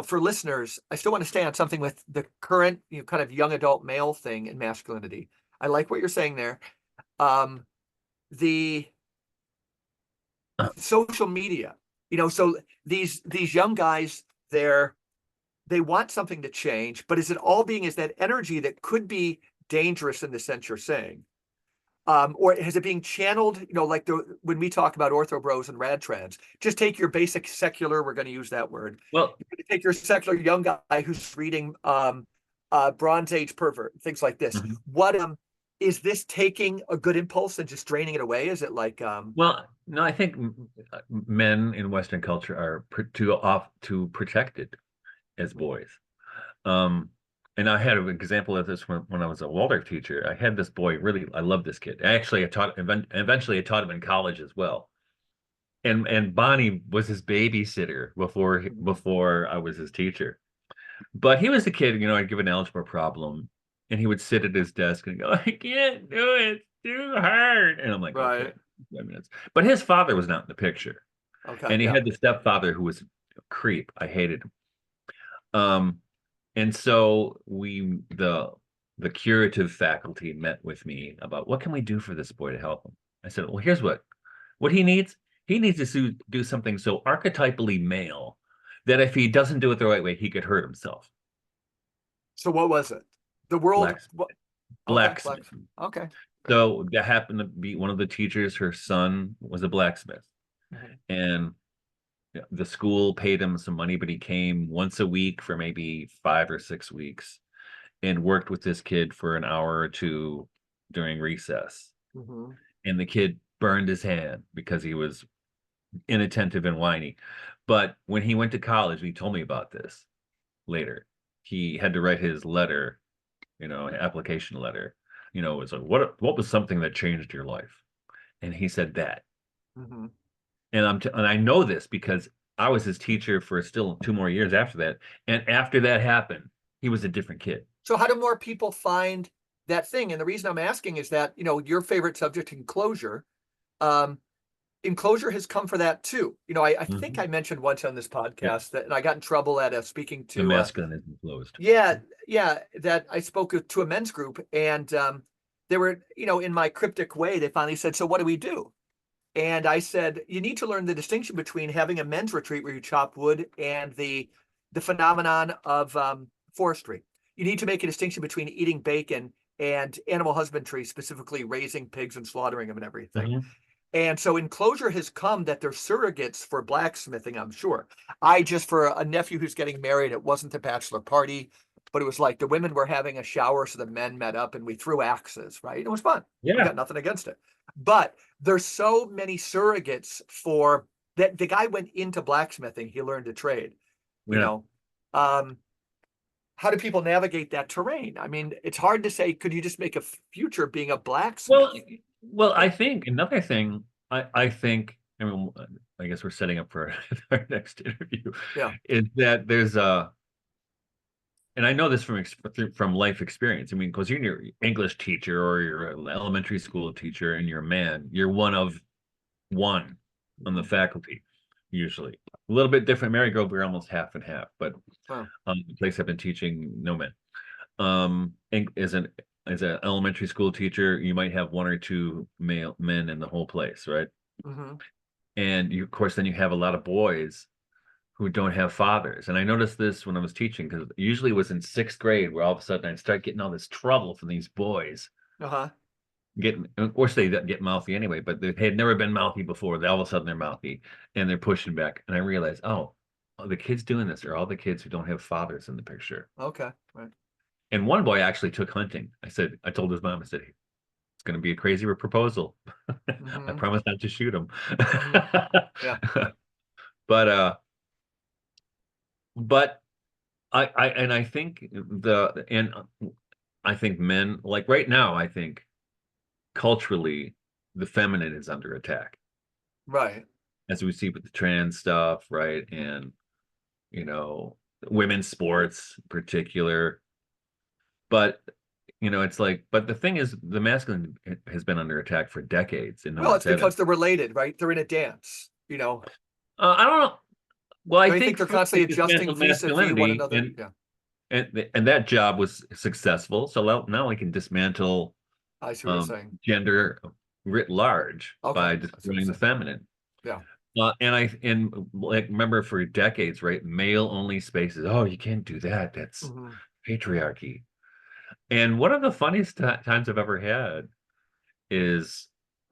for listeners, I still want to stay on something with the current, kind of young adult male thing in masculinity. I like what you're saying there. Um, the social media, so these young guys, they want something to change, but is that energy that could be dangerous in the sense you're saying? Or is it being channeled, like when we talk about ortho bros and rad trans, just take your basic secular, we're going to use that word. Well, You're going to take your secular young guy who's reading Bronze Age pervert, things like this. mhm. What is this taking a good impulse and just draining it away? Is it like Well, no, I think men in Western culture are too protected as boys. Um, and I had an example of this when I was a Waldorf teacher. I had this boy, really, I love this kid. Actually, eventually I taught him in college as well. And Bonnie was his babysitter before I was his teacher. But he was a kid, I'd give an algebra problem, and he would sit at his desk and go, I can't do it, it's too hard. And I'm like, okay, right? 5 minutes. But his father was not in the picture. Okay, And he yeah. had the stepfather who was a creep. I hated him. Um, and so the curative faculty met with me about what can we do for this boy to help him. I said, well, here's what he needs. He needs to do something so archetypally male that if he doesn't do it the right way, he could hurt himself. So what was it? The world. Blacksmith. What? Okay, Blacksmith. black. Okay, great. So that happened to be one of the teachers. Her son was a blacksmith, Mhm. and the school paid him some money, but he came once a week for maybe 5 or 6 weeks and worked with this kid for an hour or two during recess. Mhm. And the kid burned his hand because he was inattentive and whiny. But when he went to college, he told me about this later. He had to write his letter, application letter. It was like, what was something that changed your life? And he said that. Mhm. And I know this because I was his teacher for still 2 more years after that. And after that happened, he was a different kid. So how do more people find that thing? And the reason I'm asking is that, your favorite subject, enclosure, um, enclosure has come for that too. I think Mhm. I mentioned once on this Yeah, podcast that, and I got in trouble at speaking the to, masculine is enclosed. yeah, yeah, that I spoke to a men's group, and they were, in my cryptic way, they finally said, so what do we do? And I said, you need to learn the distinction between having a men's retreat where you chop wood and the phenomenon of forestry. You need to make a distinction between eating bacon and animal husbandry, specifically raising pigs and slaughtering them and everything. Mhm. And so enclosure has come that they're surrogates for blacksmithing, I'm sure. I just, for a nephew who's getting married, it wasn't a bachelor party, but it was like the women were having a shower, so the men met up and we threw axes, right? It was fun. We Yeah. got nothing against it. But there's so many surrogates for that. The guy went into blacksmithing, he learned a trade, you Yeah. know. Um, how do people navigate that terrain? I mean, it's hard to say, could you just make a future being a Well, blacksmith? well, But I think another thing, I think, I mean, I guess we're setting up for our next interview, yeah. is that there's and I know this from life experience. I mean, because you're your English teacher or you're an elementary school teacher and you're a man, you're one of one on the Mhm. faculty, usually. A little bit different. Mary Grove, we're almost half and half, but Wow. the place I've been teaching, no men. And as an elementary school teacher, you might have one or two male men in the whole place, right? Hmm. And of course, then you have a lot of boys who don't have fathers. And I noticed this when I was teaching because usually it was in sixth grade where all of a sudden I'd start getting all this trouble from these boys. Uh-huh. get, of course they get mouthy anyway, but they had never been mouthy before. They all of a sudden they're mouthy and they're pushing back. And I realized, oh, the kids doing this are all the kids who don't have fathers in the picture. Okay. Right. And one boy actually took hunting. I told his mom, I said, it's going to be a crazy proposal. I Hmm. promise not to shoot him. Hmm. Yeah. But but I think I think men, like right now, I think culturally the feminine is under attack, Right. as we see with the trans stuff, right? And you know, women's sports in particular. But it's like, but the thing is, the masculine has been under attack for decades, and no Well, one's it's said it. because they're related, right? They're in a dance, I don't know. Well, I Don't you think think they're too, constantly they adjusting dismantled vis-a-vis one masculinity, another? Yeah, and that job was successful. So now we can dismantle I see what you're saying. gender writ large Okay, by I see what you're destroying the saying. feminine. Yeah. And like remember for decades, right? Male only spaces. Oh, you can't do that. That's Hmm. patriarchy. And one of the funniest times I've ever had is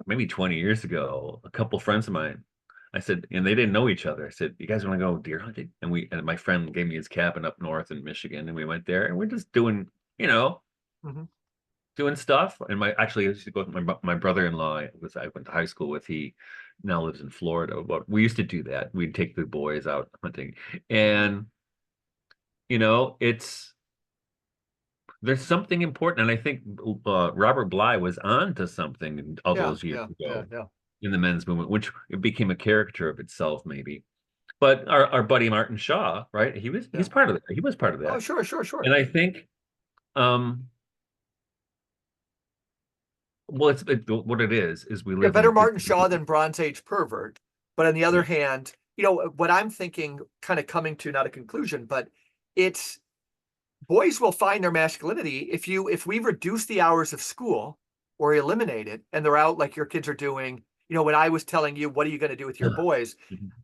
maybe 20 years ago. A couple friends of mine, I said, and they didn't know each other. I said, "You guys want to go deer hunting?" And my friend gave me his cabin up north in Michigan, and we went there, and we're just doing, Hmm. doing stuff. And I used to go with my brother-in-law. I went to high school with. He now lives in Florida, but we used to do that. We'd take the boys out hunting, Hmm. and it's there's something important, and I think Robert Bly was on to something all Yeah, those years yeah, yeah, ago yeah, in the men's movement, which it became a caricature of itself, maybe. But our buddy Martin Shaw, right? He's yeah. part of it. He was part of Oh, that, sure, sure, sure. and I think, um, well, what it is we Yeah, live in better a Martin Shaw than Bronze Age pervert. But on the other yeah. hand, what I'm thinking, kind of coming to not a conclusion, but it's boys will find their masculinity if we reduce the hours of school or eliminate it and they're out like your kids are doing. When I was telling you, what are you going to do with your boys?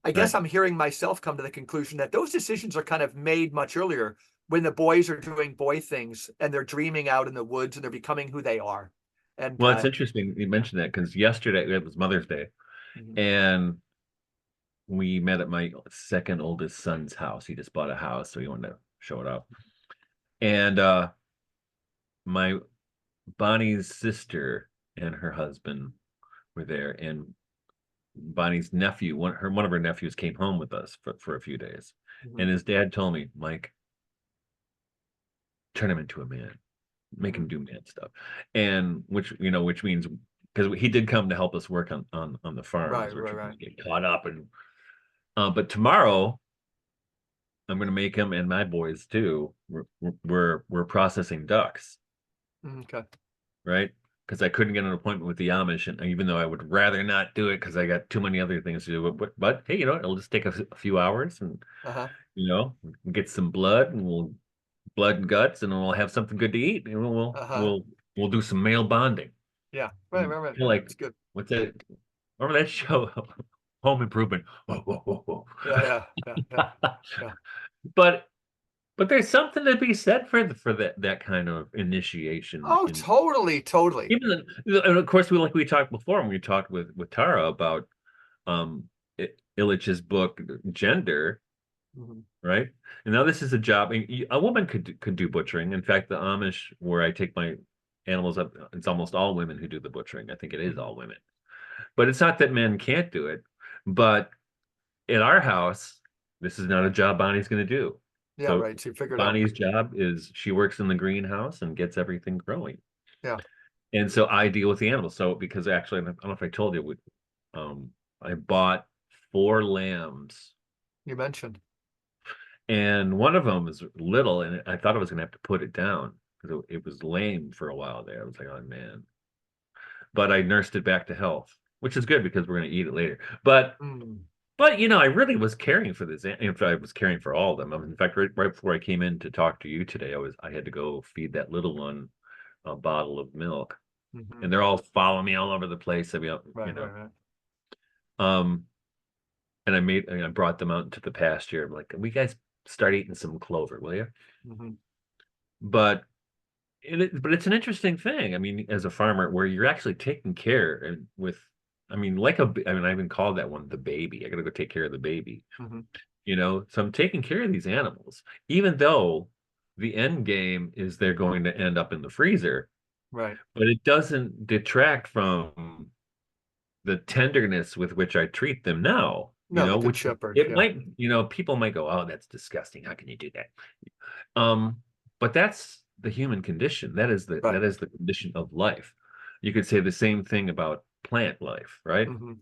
I guess Right. I'm hearing myself come to the conclusion that those decisions are kind of made much earlier when the boys are doing boy things and they're dreaming out in the woods and they're becoming who they are. And Well, it's interesting you yeah. mentioned that because yesterday it was Mother's Day, Mhm. and we met at my second oldest son's house. He just bought a house, so he wanted to show it off. And my Bonnie's sister and her husband were there, and Bonnie's nephew, one of her nephews came home with us for a few days. And Mhm. his dad told me, Mike, turn him into a man, make him Mhm. do man stuff. And which means because he did come to help us work on the Right, farms, which right, we right. get caught up in. But tomorrow I'm gonna make him and my boys too. We're processing ducks, Okay. right? Because I couldn't get an appointment with the Amish, and even though I would rather not do it because I got too many other things to do, but hey, it'll just take a few hours, and Uh-huh. we'll get some blood, and we'll blood and guts, and we'll have something good to eat, and Uh-huh. we'll do some male bonding. Yeah. Right, And right, right. feel like It's good. what's that? Remember that show, Home Improvement? Whoa, whoa, whoa, Yeah, yeah, yeah, yeah, whoa. yeah. But there's something to be said for that kind of initiation Oh, in totally, totally. and of course we talked before when we talked with Tara about um Illich's book Gender, Mhm. right? And now this is a job. A woman could do butchering. In fact, the Amish where I take my animals up, it's almost all women who do the butchering. I think it is Mhm. all women. But it's not that men can't do it. But in our house, this is not a job Bonnie's going to do. Yeah, So right. So you figured out. Bonnie's job is she works in the greenhouse and gets everything growing. Yeah, And so I deal with the animals. So because actually, I don't know if I told you, um, I bought 4 lambs, you mentioned. and one of them is little, and I thought I was going to have to put it down because it was lame for a while there. I was like, oh man. But I nursed it back to health, which is good because we're going to eat it later. Mm. But I really was caring for this. In fact, I was caring for all of them. In fact, right before I came in to talk to you today, I had to go feed that little one a bottle of milk, Hmm. and they're all following me all over the place. I mean, Right, right, right. um, and I brought them out into the pasture. I'm like, we guys start eating some clover, will you? Hmm. But But it's an interesting thing. I mean, as a farmer, where you're actually taking care and with, I mean, I mean, I even called that one the baby. I got to go take care of the baby. Mhm. So I'm taking care of these animals, even though the end game is they're going to end up in the freezer, Right. but it doesn't detract from the tenderness with which I treat them now, No, the good which shepherd. it Yeah. might, people might go, oh, that's disgusting. How can you do that? Um, but that's the human condition. Right. that is the condition of life. You could say the same thing about plant life, right? Hmm.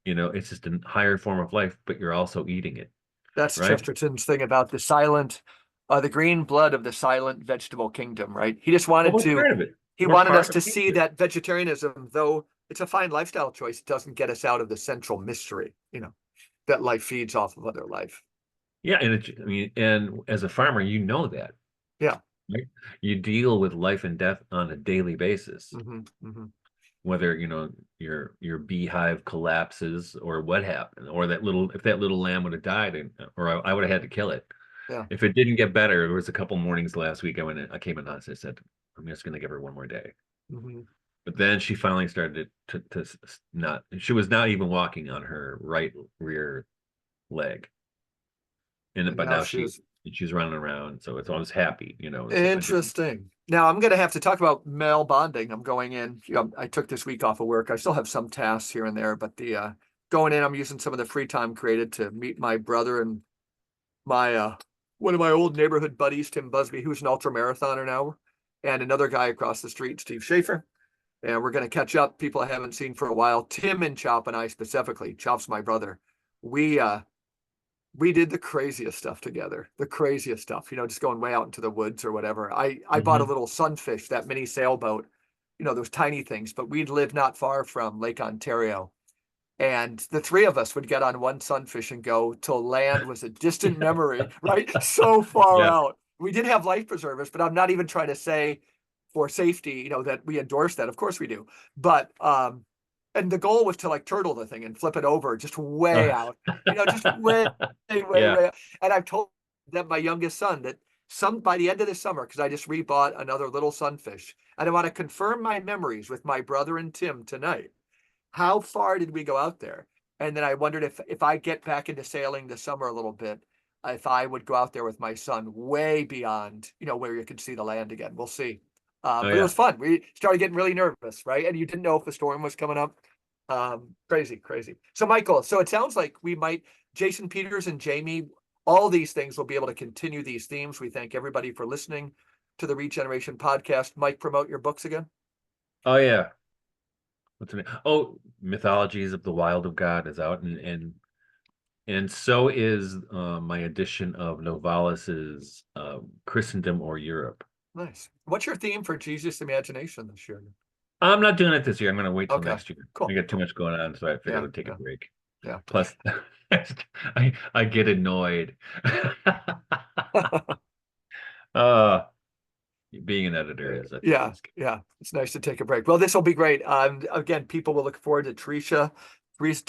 It's just a higher form of life, but you're also eating it, That's right? Chesterton's thing about the green blood of the silent vegetable kingdom, right? Well, we're part of it. He We're wanted us part to of see nature. that vegetarianism, though it's a fine lifestyle choice, it doesn't get us out of the central mystery, that life feeds off of other life. Yeah, I mean, and as a farmer, you know that, Yeah. right? You deal with life and death on a daily basis, Hmm. Hmm. whether, your beehive collapses or what happened, or if that little lamb would have died, or I would have had to kill it. Yeah. If it didn't get better, there was a couple mornings last week I came in and I said, I'm just going to give her one more day. Hmm. But then she finally started not, she was not even walking on her right rear leg. And But now now she's she's running around. So I was happy, so I didn't. interesting. Now I'm going to have to talk about male bonding. I'm going in. I took this week off of work. I still have some tasks here and there, but the going in, I'm using some of the free time created to meet my brother and my one of my old neighborhood buddies, Tim Busby, who's an ultra marathoner now, and another guy across the street, Steve Schaefer. And we're going to catch up. People I haven't seen for a while. Tim and Chop and I specifically. Chop's my brother. We uh we did the craziest stuff together. The craziest stuff. Just going way out into the woods or whatever. I bought a Mhm. little sunfish, that mini sailboat. Those tiny things. But we'd live not far from Lake Ontario, and the three of us would get on one sunfish and go till land was a distant memory, right? So far Yeah. out. We did have life preservers, but I'm not even trying to say for safety, that we endorse that. Of course we do. But and the goal was to like turtle the thing and flip it over just way out, just way, way, Yeah. way out. And I've told that my youngest son that by the end of the summer, because I just rebought another little sunfish, and I want to confirm my memories with my brother and Tim tonight. How far did we go out there? And then I wondered if I get back into sailing this summer a little bit, if I would go out there with my son way beyond, where you could see the land again. We'll see. Oh But it was yeah. fun. We started getting really nervous, right? And you didn't know if a storm was coming up. Crazy, crazy. So Michael, so it sounds like Jason Peters and Jamie, all these things will be able to continue these themes. We thank everybody for listening to the Regeneration podcast. Mike, promote your books again. Oh yeah. What's the name? Oh, Mythologies of the Wild of God is out, and so is my edition of Novalis's Christendom or Europe. Nice. What's your theme for Jesus Imagination this year? I'm not doing it this year. I'm going to wait till Okay, next year. I cool, got too cool. much going on, so I figured Yeah, I'd take a yeah, break. yeah. Plus, I get annoyed. uh, Being an editor Yeah, is yeah. It's nice to take a break. Well, this will be great. Again, people will look forward to Therese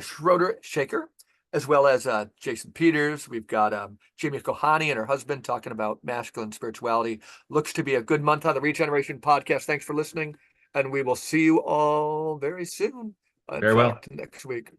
Schroeder Shaker, as well as Jason Peters. We've got Jamie Kohani and her husband talking about masculine spirituality. Looks to be a good month on the Regeneration podcast. Thanks for listening, and we will see you all very soon. In very well. fact, next week.